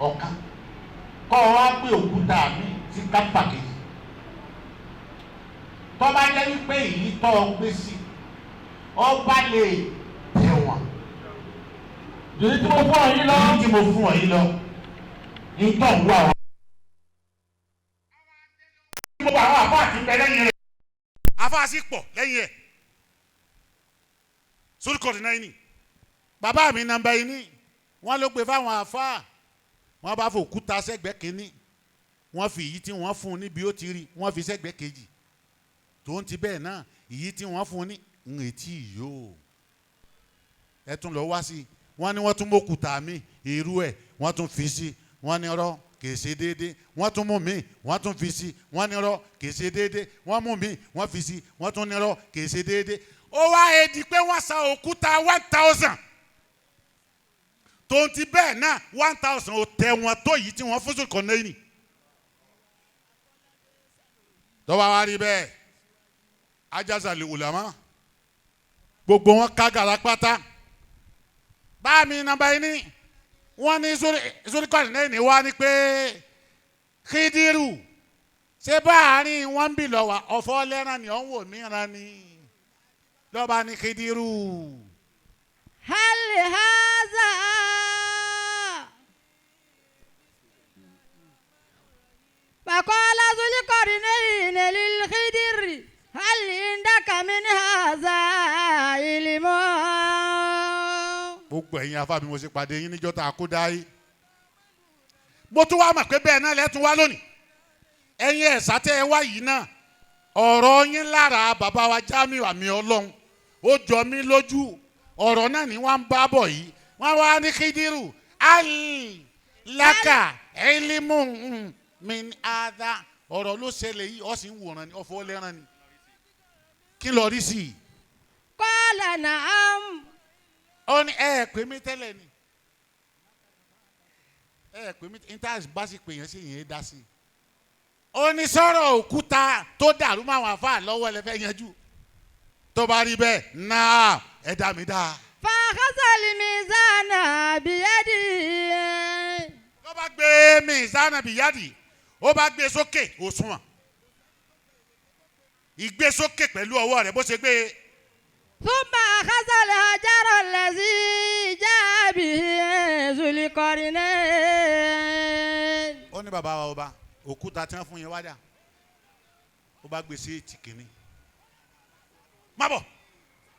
ọ̀kan kọ́ wá gbé òkúta mi sí kápá kejì tó bá jẹ́ wípé èyí tó o gbé sí ọba lè tẹ̀wọ̀n. èyí tí mo fún ọ yìí lọ. èyí tí mo fún ọ yìí lọ. nǹkan wú àwọn. gbogbo àwọn àfọ àti bẹ lẹ́yìn rẹ̀. àfáà sì pọ̀ lẹ́yìn ẹ̀ sórí kọ̀ọ̀dù náà ní bàbá mi nàmbá yìí ní wọ́n ló gbé fáwọn àfáà wọ́n bá fòkúta sẹ́gbẹ́ kínní wọ́n fi èyí tí wọ́n fún un níbi ó ti rí wọ́n fi sẹ́gbẹ́ kejì tó ń ti bẹ́ẹ̀ náà èyí tí wọ́n fún un ní ìrètí yóò ẹ tún lọ wá sí i wọ́n ní wọ́n tún mọ́kúta mi irú ẹ̀ wọ́n tún fi sí wọ́n ní ọ̀rọ̀ kìí ṣe déédéé wọ́n tún mú mi wọ́n tún fi sí wọ́n ní ọ̀rọ̀ kìí ṣe déédéé wọ́n mú mi wọ́n fi sí wọ́n tún ní ọ̀rọ̀ kìí ṣe déédéé ó wá edi pé wọ́n sa òkúta 1000 tó ń ti bẹ́ẹ̀ náà 1000 ò tẹ̀ wọ́n tó yìí tí wọ́n fún sùkọ̀ lẹ́yìn tọ́wọ́ wa rí bẹ́ẹ̀ ajásàlẹ̀ ulama gbogbo wọn ká gàrà pátá bá mi nàbà yín ní wọ́n ní sóríkọ̀tì náà ní wá ní pé kídírù ṣé báàrin wọn ń bì lọ́wọ́ ọ̀fọ́ lẹ́ràn ni ọ̀hún wò mìíràn ni lọ́ba ní kídírù. hali haza bàkọ́lá zulikọ̀rì ní lílì kídírì hali ndaka min haza ìlímọ́. gbogbo ẹ̀yin afá mi mo ṣe pàdé yín níjọ́ tá a kó dá yìí mo tún wá mọ̀ pé bẹ́ẹ̀ náà lẹ́tún wá lónìí ẹ̀yin ẹ̀sà tẹ́ ẹ wá yìí náà ọ̀rọ̀ yín lára bàbá wa Jamiu Ami-Olohun ó jọ mí lójú ọ̀rọ̀ náà ni wọ́n ń bá bọ̀ yìí wọ́n wá ní kídírù alaka elimu min ada ọ̀rọ̀ ló ṣẹlẹ̀ yìí ó sì ń wòran ni ọ̀fọ̀ lẹ́ràn ni kí lọ rí sí i. qala na'am. ó ní ẹ pè mí tẹ́lẹ̀ ni ẹ pè mí intanet bá sì pè yẹn sí yẹn dá sí i. ó ní sọ̀rọ̀ òkúta tó dàrú máa wà fáà lọ́wọ́ ẹ lẹ́fẹ̀ẹ́ yanjú tó bá rí bẹ́ẹ̀ náà ẹ dá mi dá. fàkásàlì mizana bìyẹ́dì. ló bá gbé mizana bìyẹ́dì ó bá gbé sókè òṣùwọ̀n ìgbé sókè pẹ̀lú ọwọ́ rẹ̀ bó ṣe gbé. túmọ̀ àkásàlì hajarọ̀ lẹ́sí jábì zulikọ̀rìnẹ́. ó ní bàbá wa ọba òkúta tí wọ́n fún yẹn wájà ó bá gbé sí ètì kìíní má bọ̀.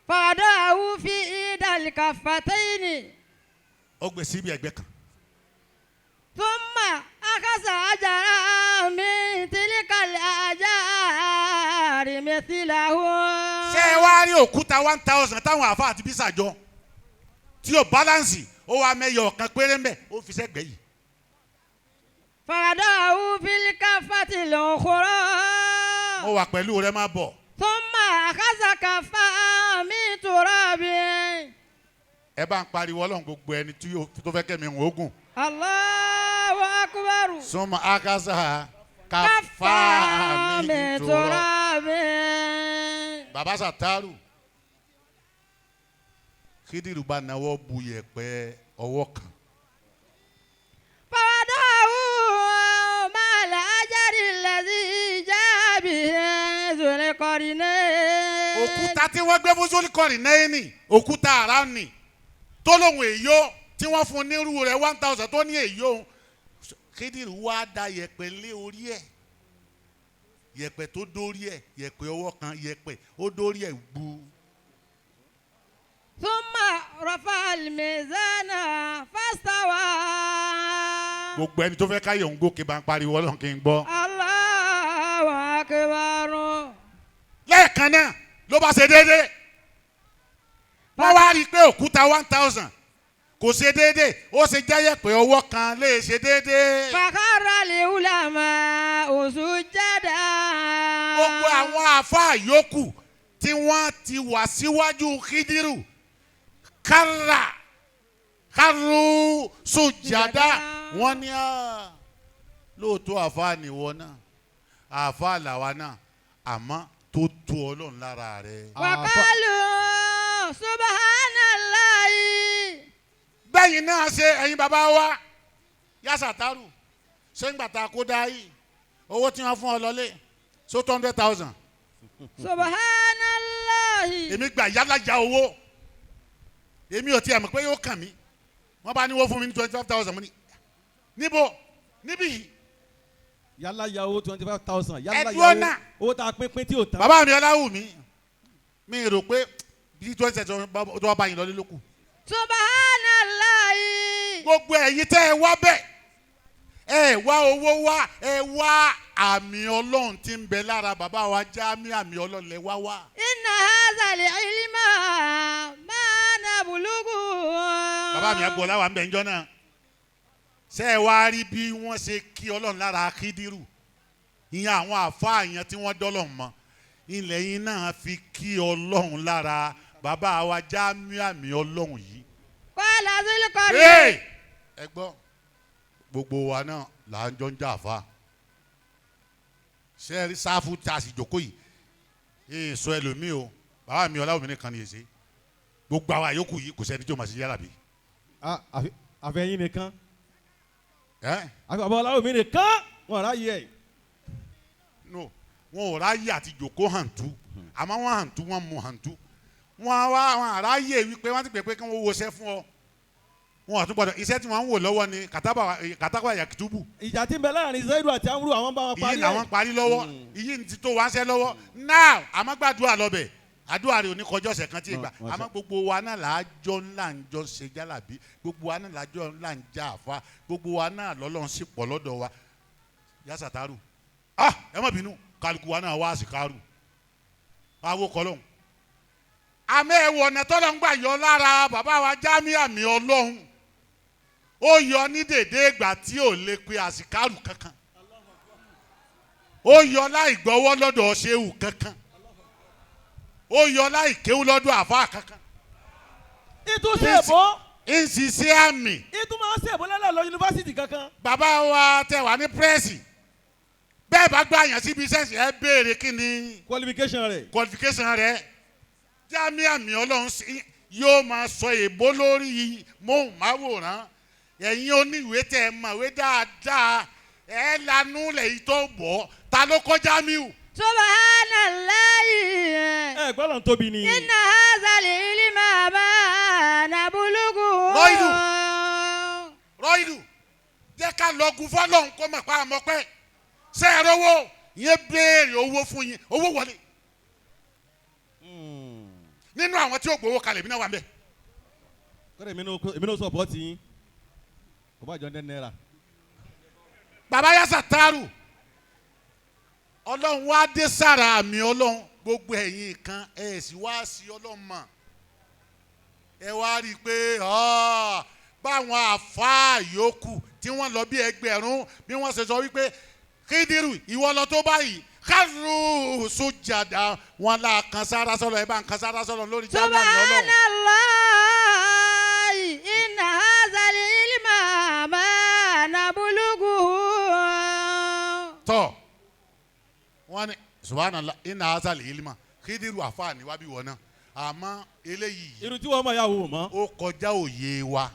fàdà àwùfi ìdàlìkà fàtẹ́yìnì. ó gbé sí ibi ẹgbẹ́ kan. túmọ̀ àkásà àjàrà mi tìlíkàlẹ̀ àjàrì mẹ́sìláhù. ṣé ẹ wá rí òkúta 1000 táwọn àfa àti bísà jọ tí ó bálánsì ó wá mẹ́yọ ọ̀kan péré mbẹ́ ó fi sẹ́gbẹ̀ẹ́ yìí. fàdà àwùfi káfàtì lọ́kùrọ̀. mo wà pẹ̀lú rẹ má bọ̀. túmọ̀ àkásà kàfà mi tùrọ̀ bí. ẹ bá ń pariwo ọlọ́run gbogbo ẹni tó fẹ́ kẹ́mi ń ogun. Allahu akbar. súnmọ́ akásá káfá mi tòrọ. bàbá sàtárù kídìrú bá náwó bu yẹ̀pẹ̀ ọwọ́ kan. fàdáwù màlá ajáde lẹ́sí jábì zulikọ̀rìnẹ́. òkúta tí wọ́n gbé fún zulikọ̀rìnẹ́ ni òkúta ara ni tó lóhùn èyó tí wọ́n fún nírú rẹ̀ 1000 tó ní èyó kídìrú wá da yẹ̀pẹ̀ lé orí ẹ̀ yẹ̀pẹ̀ tó dórí ẹ̀ yẹ̀pẹ̀ ọwọ́ kan yẹ̀pẹ̀ ó dórí ẹ̀ gbu ورفع الميزان فاستوى gbogbo ẹni tó fẹ́ káyọ̀ ń gòkè bá ń pariwo Ọlọ́run kí n gbọ́. الله أكبر. lẹ́ẹ̀kan náà ló bá ṣe déédéé wọ́n wá rí i pé òkúta 1000 kò ṣe déédéé ó ṣe jẹ́yẹ̀ pé ọwọ́ kan lè ṣe déédéé. فخر العلماء سجدا. gbogbo àwọn àáfàá yòókù tí wọ́n ti wà síwájú Khidiru kárù sùjádà wọ́n ní lóòótọ́ àáfàá nìwọ náà àáfàá làwa náà àmọ́ tó tó Ọlọ́run lára rẹ̀. وقالوا سبحان الله. bẹ́yìn náà ṣe ẹ̀yin bàbá wa Yásàtárù ṣé ń gbàtà kó dá yìí owó tí wọ́n fún ọ lọ́lé so 200,000. سبحان الله. èmi gbà yálà ya owó èmi ò tiẹ̀ mọ̀ pé yóò kàn mí wọ́n bá ní wọ́n fún mi ní 25,000 mo ní níbo níbí yìí. yálà ya owó 25,000 yálà ẹ̀dùn ọ̀nà ya owó tá a pínpín tí ò tán. bàbá mi Ọláwùmí mi rò pé bí 20 tó wá bá yín lọ lókù. سبحان الله. gbogbo ẹ̀yin tẹ́ ẹ wá bẹ́ẹ̀ ẹ wá owó wá ẹ wá àmì Ọlọ́run tí ń bẹ lára bàbá wa Jamiu àmì Ọlọ́run lẹ wá wá. إن هذا العلم ما نبلغه. bàbá mi àgbọ̀ láwa ń bẹ̀ ńjọ́ náà ṣé ẹ wá rí bí wọ́n ṣe kí Ọlọ́run lára Khidiru ìyẹn àwọn àfáà yẹn tí wọ́n dọ́lọ̀ mọ́ ilẹ̀ yín náà fi kí Ọlọ́run lára bàbá wa Jamiu àmì Ọlọ́run yìí. قال ذو القرنين. ẹ gbọ́ gbogbo wa náà là ń jọ ń jà fa ṣé ẹ rí sáfù tá a sì jókòó yìí èso ẹlòmíì o bàbá mi Ọláwùmí nìkan ni èsè gbogbo àwa yòókù yìí kò sẹ́ni tí o máa ṣe yára bí. àfẹ́yìn nìkan ẹ àfẹ́ Ọláwùmí nìkan wọn ráyè ẹ̀. no wọn ò ráyè àti jókòó hàǹtú àmọ́ wọn hàǹtú wọn mú hàǹtú wọn wá wọn àráyè wípé wọn ti pè pé kí wọn wo iṣẹ́ fún ọ wọn ò tún gbọdọ̀ iṣẹ́ tí wọn ń wò lọ́wọ́ ni kàtàkùn yakutubu. ìjà tí ń bẹ láàrin Zaidu àti Amuru àwọn bá wọn parí ẹ̀. ìyí làwọn parí lọ́wọ́ ìyí ti tó wá ṣẹ́ lọ́wọ́ náà àmọ́ gbàdúrà lọ́bẹ̀ àdúrà rẹ̀ ò ní kọjọ́ ọ̀sẹ̀ kan tí ì gbà àmọ́ gbogbo wa náà làájọ́ ńlá ń jọ ṣe jálàbí gbogbo wa náà làájọ́ ńlá ń já àfa gbogbo wa náà lọ́lọ́run sì pọ̀ lọ́dọ̀ wa Yásàtárù ẹ má bínú kálukú wa náà wá sí kárù àwo kọlọ́hún àmọ́ ẹ̀wọ̀ ọ̀nà tọ́lọ́ ń gbà yọ lára bàbá wa Jamiu àmì Ọlọ́hun ó yọ ní dèdè ìgbà tí ò lè pe àsìkárù kankan ó yọ láì gbọ́wọ́ lọ́dọ̀ ṣéwù kankan ó yọ láì kéwú lọ́dọ̀ àfáà kankan. ìtúnṣe èbó. ìṣiṣẹ́ àmì. ìtumọ̀ ṣe èbó lẹ́lẹ̀ lọ yunifásitì kankan. bàbá wa tẹ wà ní pírẹ́sì bẹ́ẹ̀ bá gbà yàn síbi iṣẹ́ ẹ béèrè kí ni. qualification rẹ̀ Jamiu àmì Ọlọ́hun yóò máa sọ èbó lórí móhùnmáwòrán ẹ̀yin oníwèé tẹ̀ mọ̀wé dáadáa ẹ̀ lanú lẹ́yìn tó bọ̀ ta ló kọ́ Jamiu. Subhanallahi. ẹ gbọ́dọ̀ tóbi ni. Inna hazal ilma ma nabulugu. Rọ́ìlù jẹ́ ká lọ́gùn fọ́lọ́hún kó mọ̀ pa àmọ́ pẹ́ ṣé ẹ rówó yẹn béèrè owó fún yín owó wọlé nínú àwọn tí ó gbowó kalẹ̀ mi náà wà mẹ́. kọ́dà èmi náà sọ bọ́ọ̀tì yín kò bá jọ $10. bàbá Yásàtárù Ọlọ́run wá dé sára àmì Ọlọ́run gbogbo ẹ̀yin kan ẹ̀ sì wá sí Ọlọ́run mọ̀ ẹ wá rí i pé báwọn àfáà yòókù tí wọ́n lọ bí ẹgbẹ̀rún bí wọ́n ṣe sọ wípé Khidiru ìwọ lọ tó báyìí kárù sójàdá wọn la kan sára sọlọ ẹ bá ń kan sára sọlọ lórí Jamiu àmì Ọlọ́run. Subhanallahi inna hazal ilma ma nabulugu. tọ́ wọ́n ní subhanallah inna hazal ilma Khidiru àfáàní wá bí wọ́n náà àmọ́ eléyìí. irun tí wọ́n mọ̀ yà wò mọ́. ó kọjá òye wa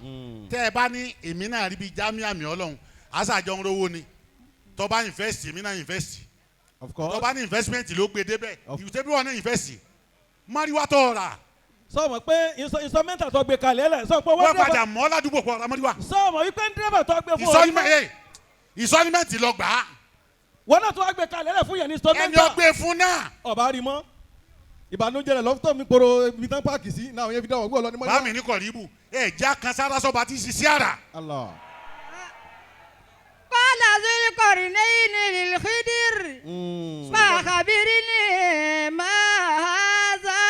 tẹ́ ẹ bá ní èmi náà rí bí Jamiu àmì Ọlọ́run àṣàjọ ń rówó ni tó bá invest èmi náà invest of course. tó bá ní investment ló gbé débẹ̀ ìwúté bí wọ́n ní invest mariwa tó rà. sọ ma pé instrumenta tó gbé kalẹ̀ lẹ̀ sọ pé wọ́n padà mọ́ ládùúgbò pọ̀ ramadiwa. sọ ma wípé dírẹ́bà tó gbé fún ọ. ìsọ́nímẹ̀ntì lọ gbà á. wọ́n náà tó wá gbé kalẹ̀ lẹ̀ fún yẹn ní instrumenta. ẹni ó gbé fún náà. ọba rí mọ́. ìbànújẹ́ rẹ̀ lọ́tọ̀ mi koro ibi tán páàkì sí náà yẹn fi dáwọ̀ gbọ́ lọ ní mọ́lẹ́. bá mi ní kọ̀ríbù já kan sára sọ́ba tí ṣiṣẹ́ àrà. Allah. قال ذو القرنين للخضر فأخبرني ما هذا.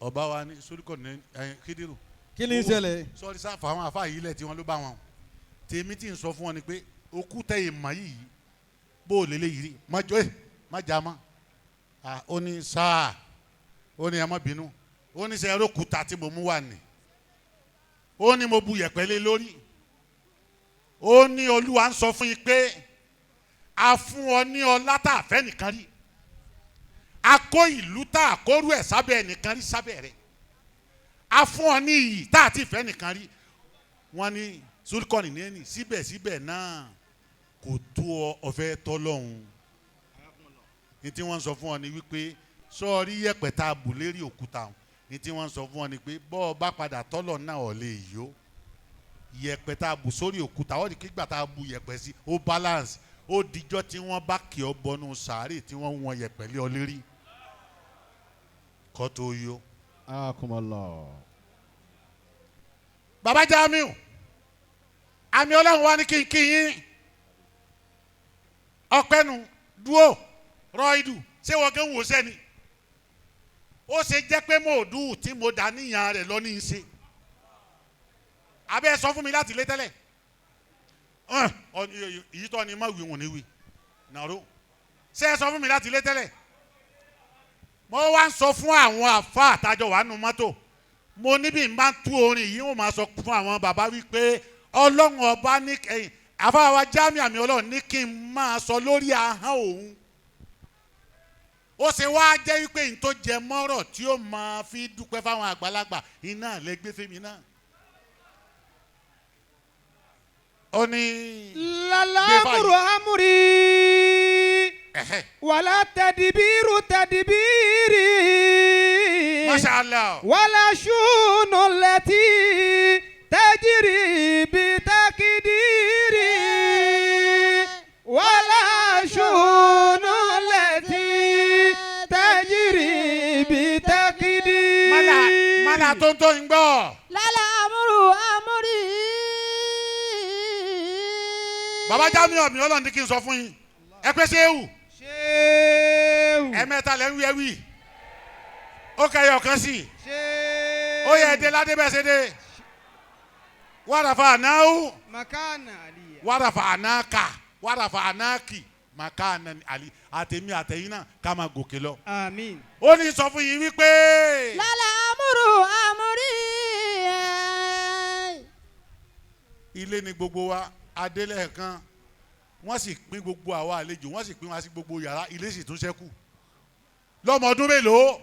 ọba wa ní sórúkọ ní kídírù. kí ni ìṣẹ̀lẹ̀. sọ́ọ́rí sáfà àwọn àfáà yìí lẹ̀ tí wọ́n ló bá wọn. tèmi tí ń sọ fún wọn ni pé òkúta ìmọ̀ yìí bó o lélẹ̀ yìí rí má jà mọ́. ó ní sáà ó ní ẹ má bínú ó ní sẹ́yìn òkúta tí mo mú wà ní. ó ní mo bu yẹ̀pẹ̀ lé lórí. ó ní olúwa ń sọ fún yín pé a fún ọ ní ọlá tá a fẹ́ nìkan rí. a kó ìlú tá a kórú ẹ̀ sábẹ́ ẹnìkan rí sábẹ́ rẹ̀. a fún ọ ní iyì tá a ti fẹ́ nìkan rí. wọ́n ní sulkọ́ni nẹ́ẹ̀nì síbẹ̀síbẹ̀ náà kò tó ọ̀fẹ́ tọ́lọ́hún. ní tí wọ́n sọ fún ọ ni wípé sọ́ọ́rí yẹ̀pẹ̀ tá a bù lérí òkúta ní tí wọ́n sọ fún ọ ni pé bọ́ ọ bá padà tọ́lọ̀ náà ọ̀ lè yó. yẹ̀pẹ̀ tá a bù sórí òkúta ó di kígbà tá a bu yẹ̀pẹ̀ sí ó balance ó dijọ́ tí wọ́n bá kì ọ́ bọnú sàárè tí wọ́n wọn yẹ̀pẹ̀ lé ọ lérí kọ́ tó yó. Akumallah. Baba Jamiu Ami-Olohun wa ní kínkín ọpẹ́nu dúó rọ́ìdù ṣé wọ́n gẹ́ ń wò sẹ́ni ó ṣe jẹ́ pé mòdù tí mo dá níyàn rẹ̀ lọ ní í ṣe abẹ́ sọ fún mi láti lé tẹ́lẹ̀ èyí tó ni má wí wọn ní wí nàró ṣé ẹ sọ fún mi láti lé tẹ́lẹ̀ mo wá ń sọ fún àwọn àfa àtàjọ wà nù mọ́tò mo níbi ń bá tú orin yìí wọ́n máa sọ fún àwọn bàbá wípé ọlọ́run ọba ní ẹ̀yìn àfáwà Jamiu Ami-Olohun ní kí n máa sọ lórí ahọ́n òun ó ṣe wá jẹ́ wípé n tó jẹ mọ́rọ̀ tí ó máa fi dúpẹ́ fáwọn àgbàlagbà iná lẹ́gbẹ́ fẹ́mi náà. ó ní. lalamuru amuri wala tadibiru tadibiri. Masha Allah. wala shunu lati tajiri bitakidiri. wala shunu lati tajiri bitakidiri. mala tonto ń gbọ́. lalamuru amuri. Baba Jamiu Ami-Olohun ní kí n sọ fún yín ẹ pé ṣéwù ẹ̀mẹ́ta lẹ́ ń wí ẹ wí ó kẹyọ kan sí ó yẹ ẹdẹ ládé bẹ́ẹ̀ ṣe dé wàràfà ànáwó makana aliya. wàràfà ànáka wàràfà ànákì makana ali àtẹ̀mí àtẹ̀yìn náà ká máa gòkè lọ. àmín. ó ní sọ fún yín wípé. lalamuru amuri. ilé ni gbogbo wa adélẹ̀ kan wọ́n sì pín gbogbo àwa àlejò wọ́n sì pín wá sí gbogbo yàrá ilé sì tún ṣẹ́kù lọ́mọ ọdún mélòó.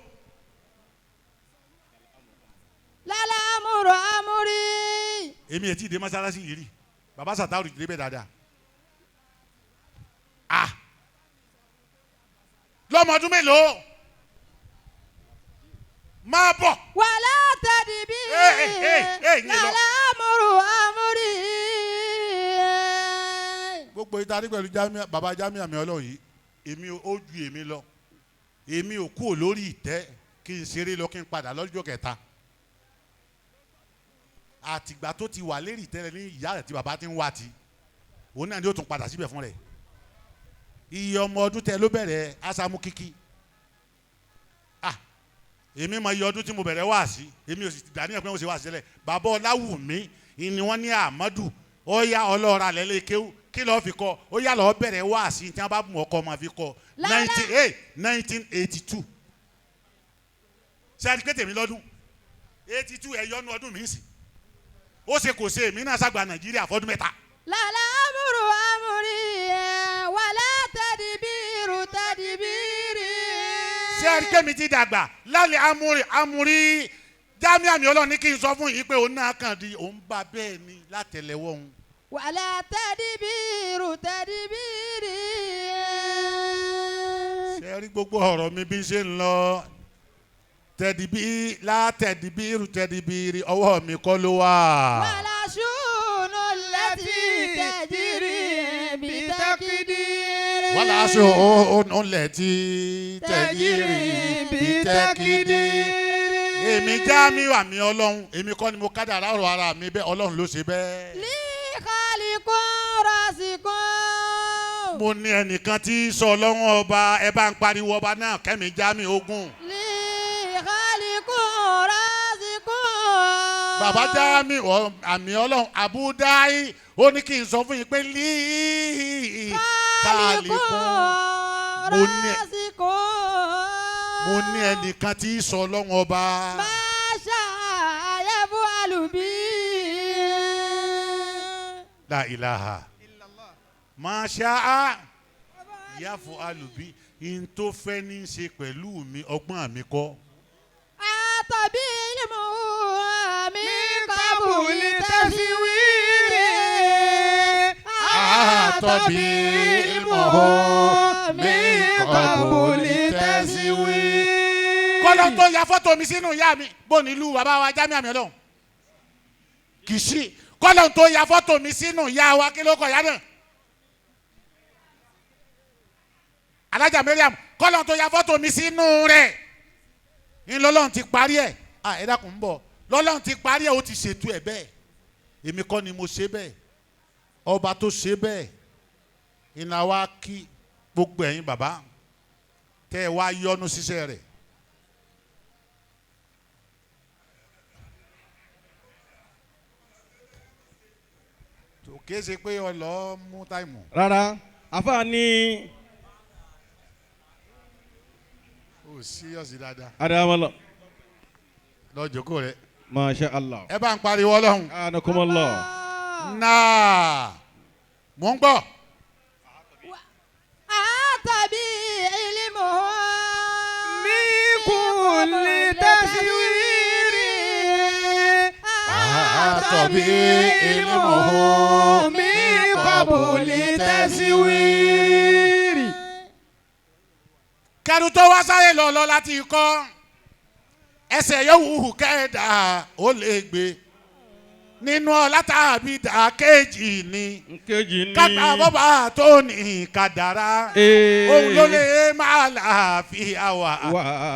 lalamuru amuri. èmi ẹ̀ tí ì dé mọ́sálásí yìí rí baba Sataru ti dé bẹ́ẹ̀ dáadáa. lọ́mọ ọdún mélòó máa bọ̀. wàlá tẹ̀díbí. lalamuru amuri. gbogbo ìtarí pẹ̀lú baba Jamiu Ami-Olohun yìí èmi ó ju èmi lọ èmi ò kú lórí ìtẹ́ kí n ṣeré lọ kí n padà lọ́jọ́ kẹta àtìgbà tó ti wà lérí ìtẹ́ ní ìyá rẹ̀ tí baba ti ń wá ti òun náà ni ó tún padà síbẹ̀ fún rẹ̀ iye ọmọ ọdún tẹ ló bẹ̀rẹ̀ asamu kiki èmi mọ iye ọdún tí mo bẹ̀rẹ̀ wá sí èmi ò sì dàníyàn pé mo ṣe wá sílẹ̀ bàbá Ọláwùmí ni wọ́n ní Amadu ó yá ọlọ́ọ̀ra lẹ́lẹ́kẹ́wù kí lọ́ọ́ fi kọ́ ó yà lọ́ọ́ bẹ̀rẹ̀ wá sí tí wọ́n bá mú ọkọ máa fi kọ́ 1982 ṣe àdìpẹ́ tèmi lọ́dún 82 ẹ̀yọ́nú ọdún mi sì ó ṣe kò ṣe èmi náà ṣàgbà Nàìjíríà fọ́dún mẹ́ta. lalamuru amuri wàlá tẹ̀díbíru tẹ̀díbíri. ṣé àdìpẹ́ mi ti dàgbà lálẹ́ amúrí Jamiu Ami-Olohun ní kí n sọ fún yìí pé òun náà kàn di òun bá bẹ́ẹ̀ ni látẹ̀lẹ́wọ́ òun. wàlá tẹ̀díbíru tẹ̀díbíri. ṣe rí gbogbo ọ̀rọ̀ mi bí ṣe ń lọ látẹ̀díbíru tẹ̀díbíri ọwọ́ mi kọ́ ló wà. wàlá ṣùnú lẹ́tí tẹ̀dírí bitakidiri. wàlá aṣọ lẹ́tí tẹ̀gírì bí tẹ́kídì. èmi Jamiu àmì Ọlọ́run èmi kọ́ ni mo kádàrá ọ̀rọ̀ ara mi bẹ́ẹ̀ Ọlọ́run ló ṣe bẹ́ẹ̀. lí kálíkún rásìkún. mo ní ẹnìkan tí sọ Ọlọ́run ọba ẹ bá ń pariwo ọba náà kẹ́mi Jamiu ogun. lí kálíkún rásìkún. bàbá Jamiu àmì Ọlọ́run àbúdáì ó ní kí n sọ fún yín pé lí kálíkún mo ní ẹnìkan tí sọ Ọlọ́run ọba. Masha ayẹ́bù alùbí. La ilaha Masha yafu alubi in tó fẹ́ ní í ṣe pẹ̀lú mi ọgbọ́n mi kọ́. Àtọ̀bí ilmu mi kabuli taswiri. Àtọ̀bí ilmu mi kabuli taswiri. Kọ́lọ́ tó ya fọ́tò mi sínú ìyá mi bó nílùú bàbá wa Jamiu àmì Ọlọ́run kìsì kọ́lọ́ tó ya fọ́tò mi sínú ìyá wa kí ló kọ̀ ya náà. Alájà Mariam kọ́lọ́n tó ya fọ́tò mi sínú rẹ̀ ní lọ́lọ́run ti parí ẹ̀ ẹ dákun ń bọ̀ lọ́lọ́run ti parí ẹ̀ ó ti ṣètò ẹ̀ bẹ́ẹ̀ èmi kọ́ ni mo ṣe bẹ́ẹ̀ ọba tó ṣe bẹ́ẹ̀ iná wa kí gbogbo ẹ̀yin bàbá tẹ́ ẹ wá yọ́nú ṣiṣẹ́ rẹ̀. kìí ṣe pé ọlọ́ mú táìmù. rárá àfa ni. o serious dáadáa. adamallah. lọ jókòó rẹ. Masha Allah. ẹ bá ń pariwo Ọlọ́run. anakumallah. náà mò ń gbọ́. Àtọ̀bí ilmu mi kulli taswiri. Àtọ̀bí ilmu mi qabuli taswiri. kẹrù tó wá sáyé lọ́lọ́ láti kọ́ ẹsẹ̀ yòówù kẹ́ẹ̀dá ó lè gbé nínú ọlá tàbí dàkejì ni kàtà bọ́bà tó ní kàdàrá òun ló lè máa láàfin àwà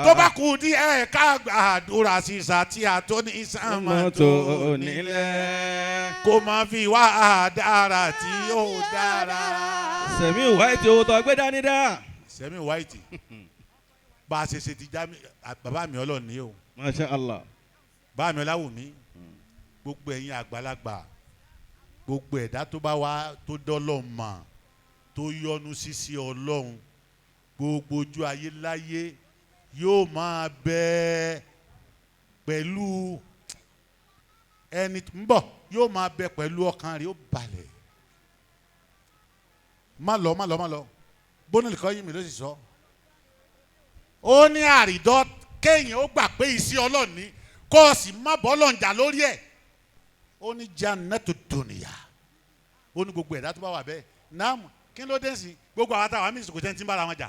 tó bá kú díẹ̀ ká gbàdúrà sísà tí a tó ní sánmà tó nílẹ̀ kó má fi wá dára tí yóò dára. Jamiu white owó tó gbé dání dá. Jamiu white bá a ṣe ṣe ti Jamiu bàbá mi Ọlọ́run ní o. Masha Allah. bàbá mi Ọláwùmí gbogbo ẹ̀yin àgbàlagbà gbogbo ẹ̀dá tó bá wá tó dọ́lọ́run mọ̀ tó yọ́nú sísí Ọlọ́run gbogbo ojú ayé láyé yóò máa bẹ pẹ̀lú ẹni ń bọ̀ yóò máa bẹ pẹ̀lú ọkàn rẹ̀ ó balẹ̀ má lọ bónú lè kọ́ yín mi ló sì sọ. ó ní àrídọ́ kéèyàn ó gbà pé ìsí Ọlọ́run ní kó o sì má bọ́ lọ́njà lórí ẹ̀. ó ní jannatu dunya ó ní gbogbo ẹ̀dá tó bá wà bẹ́ẹ̀ náà kí ló dé sí gbogbo àwọn àtàwọn àmì ìsìnkú tẹ́ ń tí ń bára wọn jà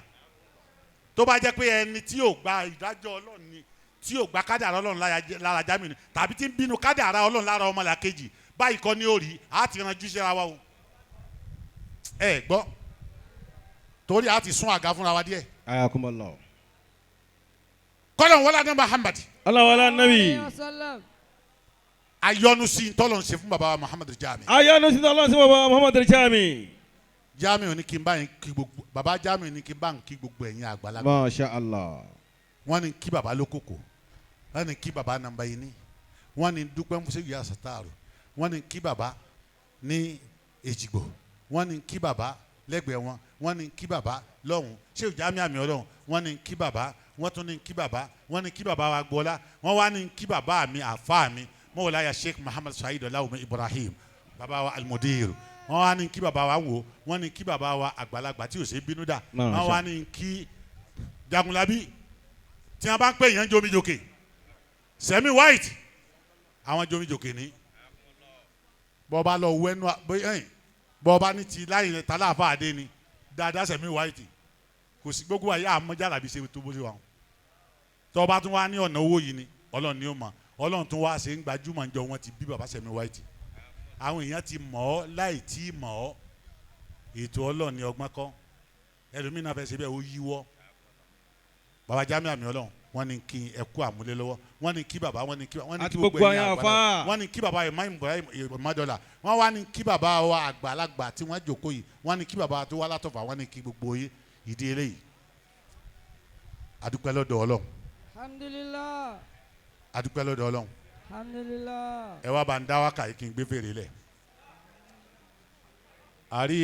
tó bá jẹ́ pé ẹni tí yóò gba ìdájọ́ Ọlọ́run ni tí yóò gba kádàrá Ọlọ́run lára Jamiu ni tàbí tí ń bínú kádàrá Ọlọ́run lára ọmọlàkejì báyìí kọ́ ní òrì á ti ranjú síra wa o ẹ gbọ́ torí a ti sún àga fúnra wa díẹ̀. ayakumullah. kọ́lọ̀ wọlé ní Muhammad. Allah wala nabi. ayọ́nu sí ntọ́lọ̀ ń ṣe fún baba wa Muhammad Jamiu. ayọ́nu sí ntọ́lọ̀ ń ṣe fún baba Muhammad Jamiu. Jamiu ní kí n bá yín kí gbogbo baba Jamiu ní kí n bá ń kí gbogbo ẹ̀yin àgbàlagbà. Masha Allah. wọ́n ní kí baba lókòkò wọ́n ní kí baba nàmbá yín ní wọ́n ní dúpẹ́ fún sẹ́yìn àṣàtàrò wọ́n ní kí baba ní Èjìgbò wọ́n ní kí baba lẹ́gbẹ̀ẹ́ wọn wọ́n ní kí baba lọ́hùn ṣé Jamiu àmì Ọlọ́hun wọ́n ní kí baba wọ́n tún ní kí baba wọ́n ní kí baba wa gbọ́lá wọ́n wá ní kí baba mi àfa mi mọ́wòláyà Sheikh Muhammad Saheed Ọláwùmí Ibrahim baba wa almudir wọ́n wá ní kí baba wa wò wọ́n ní kí baba wa àgbàlagbà tí ò ṣe bínú dà wọ́n wá ní kí Jagunlabi tí wọ́n bá ń pè yẹn jomi jòkè Semi White àwọn jomi jòkè ní bọ́ọ̀bá lọ wẹ́nu bọ́ọ̀bá ní ti láyìn tàlàfà àdé ni dáadáa Semi White kò sí gbogbo àyè àmọ́jàlábí ṣe tó bó ṣe wà tọ́ba tún wá ní ọ̀nà owó yìí ni Ọlọ́run ni ó mọ̀ Ọlọ́run tún wá ṣe ń gbajúmọ̀ njọ wọn ti bí baba Semi White àwọn èèyàn ti mọ̀ ọ́ láì tí mọ̀ ọ́ ètò Ọlọ́run ni ọgbọ́n kọ́ ẹlòmínà fẹ́ ṣe bẹ́ẹ̀ ó yíwọ́ baba Jamiu Ami-Olohun wọ́n ní kí ẹkú àmúlé lọ́wọ́ wọ́n ní kí baba wọ́n ní kí gbogbo ẹ̀yìn àgbàlagbà wọ́n ní kí baba ìmọ̀dọ́là wọ́n wá ní kí baba wa àgbàlagbà tí wọ́n jókòó yìí wọ́n ní kí baba tó wá látọ̀fà wọ́n ní kí gbogbo yìí ìdí eléyìí adúpẹ́ lọ́dọ̀ Ọlọ́run alhamdulillah adúpẹ́ lọ́dọ̀ Ọlọ́run alhamdulillah ẹ wá bá ń dá wákà yìí kí n gbé fèrè lẹ̀ àrí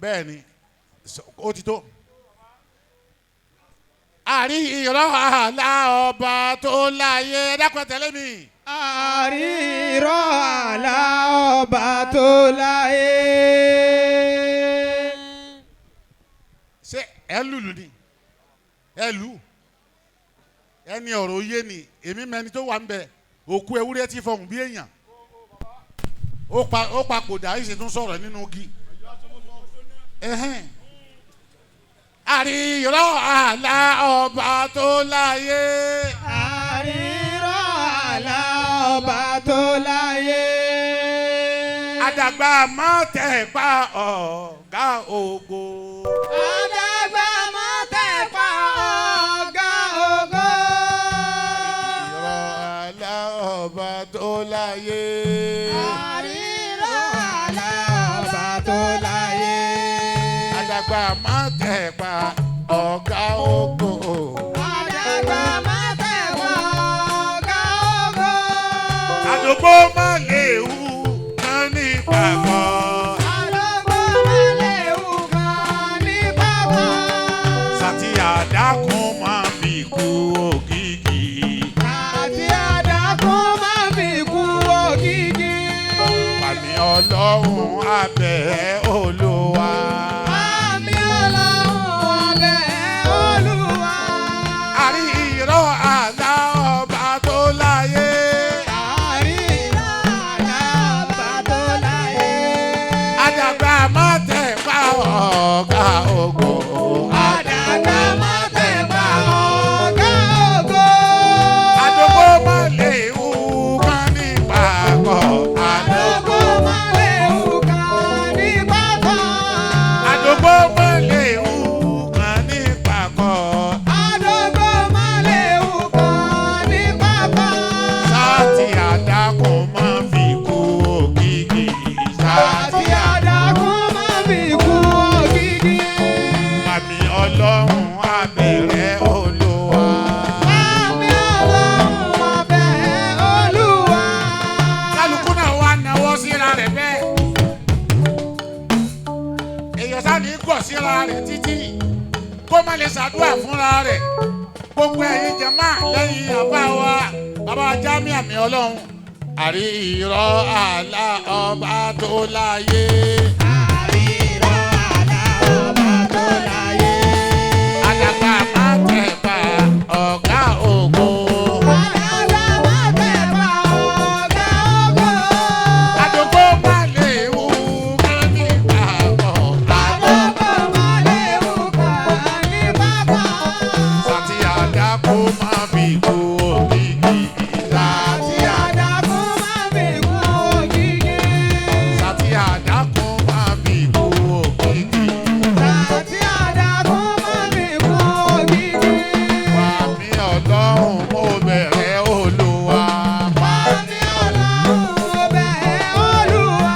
bẹ́ẹ̀ ni ó ti tó. àrí irọ́ àlá ọba tó láyé dákun tẹ̀lé mi. àrí irọ́ àlá ọba tó láyé. ṣé ẹ lùlù ni ẹ lù ẹni ọ̀rọ̀ yé ni èmi mẹni tó wà ń bẹ òkú ewúrẹ́ ti fọhùn bí èèyàn ó papòdà yìí ṣe tún sọ̀rọ̀ nínú igi. àrírọ́ àlá ọba tó láyé. àrírọ́ àlá ọba tó láyé. àdàgbà má tẹ̀ pa ọ̀gá ògo. àdàgbà má tẹ̀ pa ọ̀gá ògo. àrírọ́ àlá ọba tó láyé. àrírọ́ àlá ọba tó láyé. àdàgbà má tẹ̀ pa ọ̀gá ògo. àdàgbà má tẹ̀ pa ọ̀gá ògo. àdògbò má léwu kan ní pàgọ́. àdògbò má léwu kan ní pàgọ́. sàtì àdákùn máa fi kú ògìgì. àti àdàkùn má fi kú ògìgì. Àmì Ọlọ́run abẹ́ Olúwa. àmì Ọlọ́run abẹ́ Olúwa. àrí irọ́ àlá ọba tó láyé. àrí irọ́ àlá ọba tó láyé. àdàgbà má tẹ̀ pa ọ̀gá ògo. àdàgbà má tẹ̀ pa ọ̀gá ògo. àdògbò má léwu kan ní pàgọ́. àdògbò má léwu kan ní pàgọ́. àdògbò má léwu kan ní pàgọ́. àdògbò má léwu kan ní pàgọ́. sáàtì àdákùn má fi kú ògìgì. àti àdàkùn má fi kú ògìgì. Àmì Ọlọ́run abẹ̀rẹ̀ Olúwa. àmì Ọlọ́run abẹ́ Olúwa. Kálukú náà wá náwó síra rẹ̀ bẹ́ẹ̀. èèyàn sáni gọ̀ síra rẹ̀ títí kó má lè ṣàdúrà fúnra rẹ̀. gbogbo ẹ̀yin jàmá lẹ́yìn àbá wa bàbá Jamiu Ami-Olohun. àrí irọ́ àlá ọba tó láyé. àrírọ́ àlá ọba tó láyé. àdàgbà má tẹ̀ pa ọ̀gá ògo. àdàgbà má tẹ̀ pa ọ̀gá ògo. àdògbò má léwu kan ní pàgọ́. àdògbò má léwu kan ní pàgọ́. sàtì àdákùn má fi kú ògìgì. àti àdàkùn má fi kú ògìgì. sàtì àdákùn má fi kú ògìgì. àti àdàkùn má fi kú ògìgì. Àmì Ọlọ́run mo bẹ̀rẹ̀ Olúwa. àmì Ọlọ́run abẹ́ Olúwa.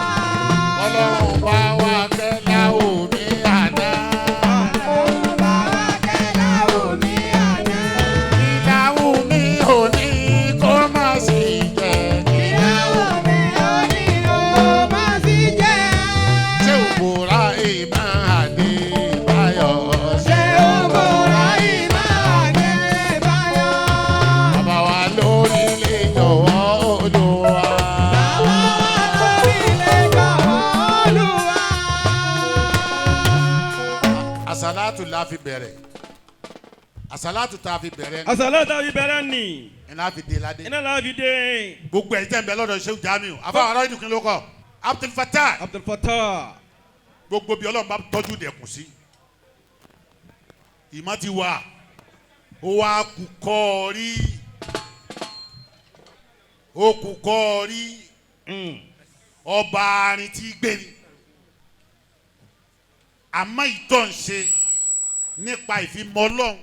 Ọlọ́run bá wa kẹ́lá omi àná. bá wa kẹ́lá omi àná. ìdáhù mi ò ní kó má sì jẹ́. ìyàwó mi ò ní o má sì jẹ́. ṣé òbúra ìmọ̀ àdé báyọ̀. ṣé o múra ìmọ̀ àdé báyọ̀. bàbá wa lórí ilé jọ̀wọ́ Olúwa. bàbá wa lórí ilé jọ̀wọ́ Olúwa. àsálàtù la fi bẹ̀rẹ̀. àsálàtù tá a fi bẹ̀rẹ̀ àsàlátà fi bẹ̀rẹ̀ ni ẹ̀ náà fi dé ládé. iná la fi dé. gbogbo ẹ̀ tẹ̀ ń bẹ lọ́dọ̀ Sheikh Jamiu àfọwọ́ ará ìdùnkún ló kọ́ Abdul Fattah. Abdul Fattah. gbogbo bí Ọlọ́run bá tọ́jú dẹ̀kun sí ìmọ̀ ti wà ó wá kú kọ́ rí ó kú kọ́ rí ọba arin tí gbé ni àmọ́ ìtọ́ ń ṣe nípa ìfimọ́ Ọlọ́run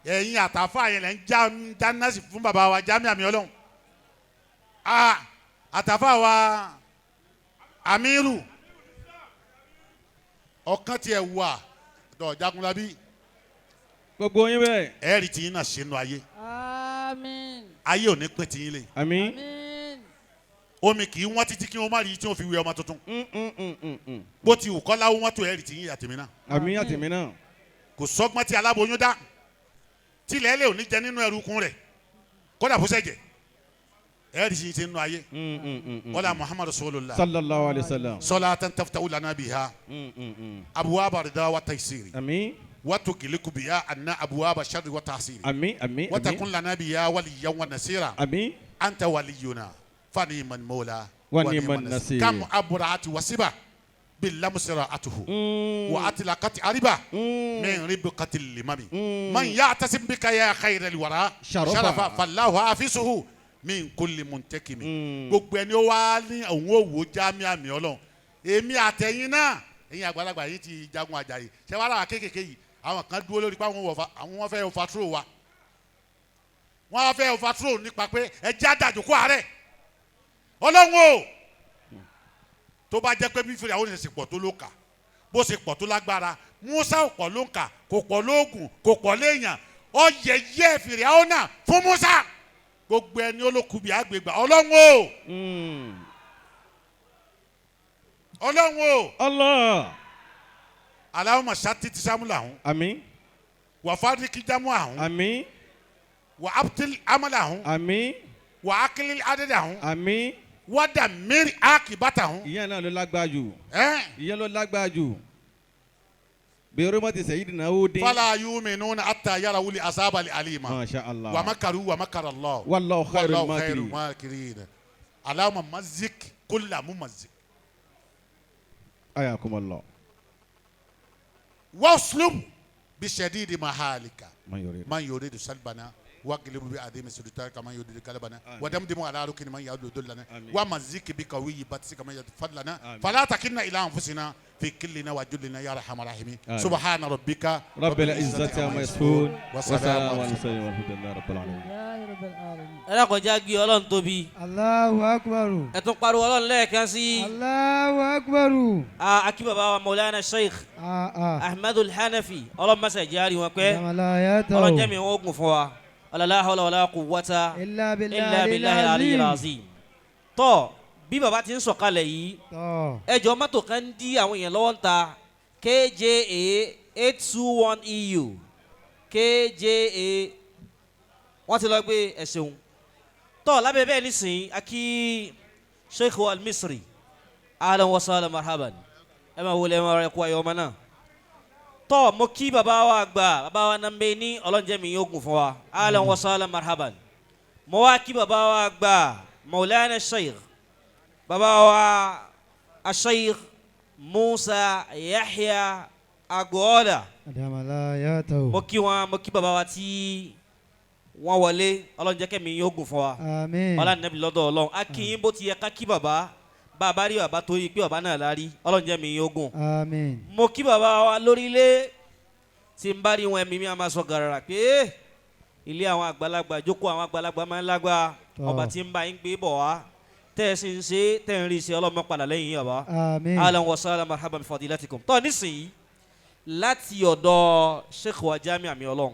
ẹ̀yin àtàfà yẹn lẹ́ ń já násì fún bàbá wa Jamiu Ami-Olohun àtàfà wa Amiru ọ̀kan tiẹ̀ wà dọ̀ Jagunlabi gbogbo yín bẹ́ẹ̀. ẹ̀rì tí yín náà ṣe nù ayé Àmín. ayé ò ní pín tí yín lè àmín. Àmín. omi kì í wọ́n títí kí wọ́n má rí tí wọ́n fi wé ọmọ tuntun bó ti wù kọ́ láwọn wọ́n tó ẹ̀rì tí yín àtẹ̀mí náà àmín àtẹ̀mí náà. kò sọ́gbọ́n tí aláboyún dá tilẹ̀ lè ò ní jẹ nínú ẹrùkún rẹ̀ kódà bó ṣẹ̀jẹ̀ ẹ̀rì tí yín ti nù ayé wala Muhammad Rasulullah sallallahu alayhi wa sallam. salatan taftahu lana biha abwaba rida wa taysiri àmín. وتغلق بها أن أبواب الشر والتعسير àmín àmín. وتكون لنا بها وليا ونصيرا àmín. أنت ولينا فنعم المولى ونعم النصير. كم أبرعت وسبا باللم سراعته وأطلقت أربا من ربقة الإمام من يعتصم بك يا خير الورى شرفا فالله حافظه من كل منتكم gbogbo ẹni ó wá ní òun ò wò Jamiu Ami-Olohun èmi àtẹ̀yin náà ẹ̀yin àgbàlagbà yìí ti jagun Àjàyí ṣé wàá làwọn kéékèèké yìí àwọn kan dúró lórí pé àwọn fẹ́ overthrow wa wọ́n á fẹ́ overthrow nípa pé ẹjẹ́ àdàjòkó ààrẹ Ọlọ́run o tó bá jẹ́ pé bí fèrè àwọn ènìyàn ṣe pọ̀ tó ló kà bó ṣe pọ̀ tó lágbára Musa ò pọ̀ ló ń kà kò pọ̀ lóògùn kò pọ̀ léèyàn ọ yẹyẹ fèrè àwọn náà fún Musa gbogbo ẹni olókùbí àgbègbè Ọlọ́run o Ọlọ́run o Allah. Allahumma shattiti shamlahum àmín. wa farriq jam'ahum àmín. wa abtil amalahum àmín. wa aqlil adadahum àmín. wa dammir aqibatahum ìyẹn náà ló lágbára jù. eh ìyẹn ló lágbára jù. bẹ́ẹ̀rù mọ́ ti sayyidina ó dín. fala yu'minuna hatta yarawul azabal alima masha Allah. wa makaru wa makara Allah wallahu khairul wallahu makirin. makirin Allahumma mazzik kulla mumazzik ayakumullah. waslub bi shadidi mahalika man yurid. man yuridu salbana واقلب بعظيم سلطانك كما يودي قلبنا ودمدم على ركن من يعود لنا ومزك بقوي بطسك كما يدفل لنا فلا تكلنا الى انفسنا في كلنا وجلنا يا ارحم الراحمين سبحان ربك رب العزة عما يصفون وسلام على المرسلين والحمد لله رب العالمين. Ya Rabbil Alamin. ẹ lákọjá gbé Ọlọ́run tóbi Allahu Akbar. ẹ tún pariwo Ọlọ́run lẹ́ẹ̀kan sí Allahu Akbar. akí bàbá wa Maulana Sheikh Ahmadul Hanafi Ọlọ́run masa ìjárí wọn pé Ọlọ́run jẹ́mi wọn ogun fún wa la hawla wala quwwata Illa illa billahi al-aliyyil azim. Tọ́ bí bàbá ti ń sọ̀kalẹ̀ yìí ẹjọ́ mọ́tò kan ń dí àwọn èèyàn lọ́wọ́ ń ta KJA 821 EU KJA wọ́n ti lọ gbé ẹ̀sìn tọ́ lábẹ́ bẹ́ẹ̀ nísìnyí akí Sheikh Al-Misri ahlan wa sahlan marhaban ẹ máa wọlé ẹ máa rẹ kó ayọ̀ ọmọ náà tọ́ mo kí bàbá wa àgbà bàbá wa nàmbé ní ọlọ́njẹ́mi yóò gùn fún wa ahlan wa sahlan marhaban mo wá kí bàbá wa àgbà Maulana Sheikh bàbá wa Sheikh Musa Yahya Agboola mo kí wọn mo kí bàbá wa tí wọ́n wọlé ọlọ́njẹ́kẹ́mi yóò gùn fún wa ọlá nàbí lọ́dọ̀ Ọlọ́run a kí yín bó ti yẹ ká kí bàbá bàbá rí bàbá tó yí pé bàbá náà lárí ọlọ́njẹ́mi yóò gùn mo kí bàbá wa lórílẹ̀ tí n bá rí wọn ẹ̀mí mi a máa sọ gàràrà pé ilé àwọn àgbàlagbà jókòó àwọn àgbàlagbà máa ń lágbá ọba tí ń bá yín gbé bọ̀ wá tẹ́ ẹ sì ń ṣe tẹ́ ẹ ń rí ṣe ọlọ́mọ padà lẹ́yìn yín bàbá ahlan wa sahlan marhaban bi fadilatikum tọ́ nísìnyí láti ọ̀dọ̀ Sheikh wa Jamiu Ami-Olohun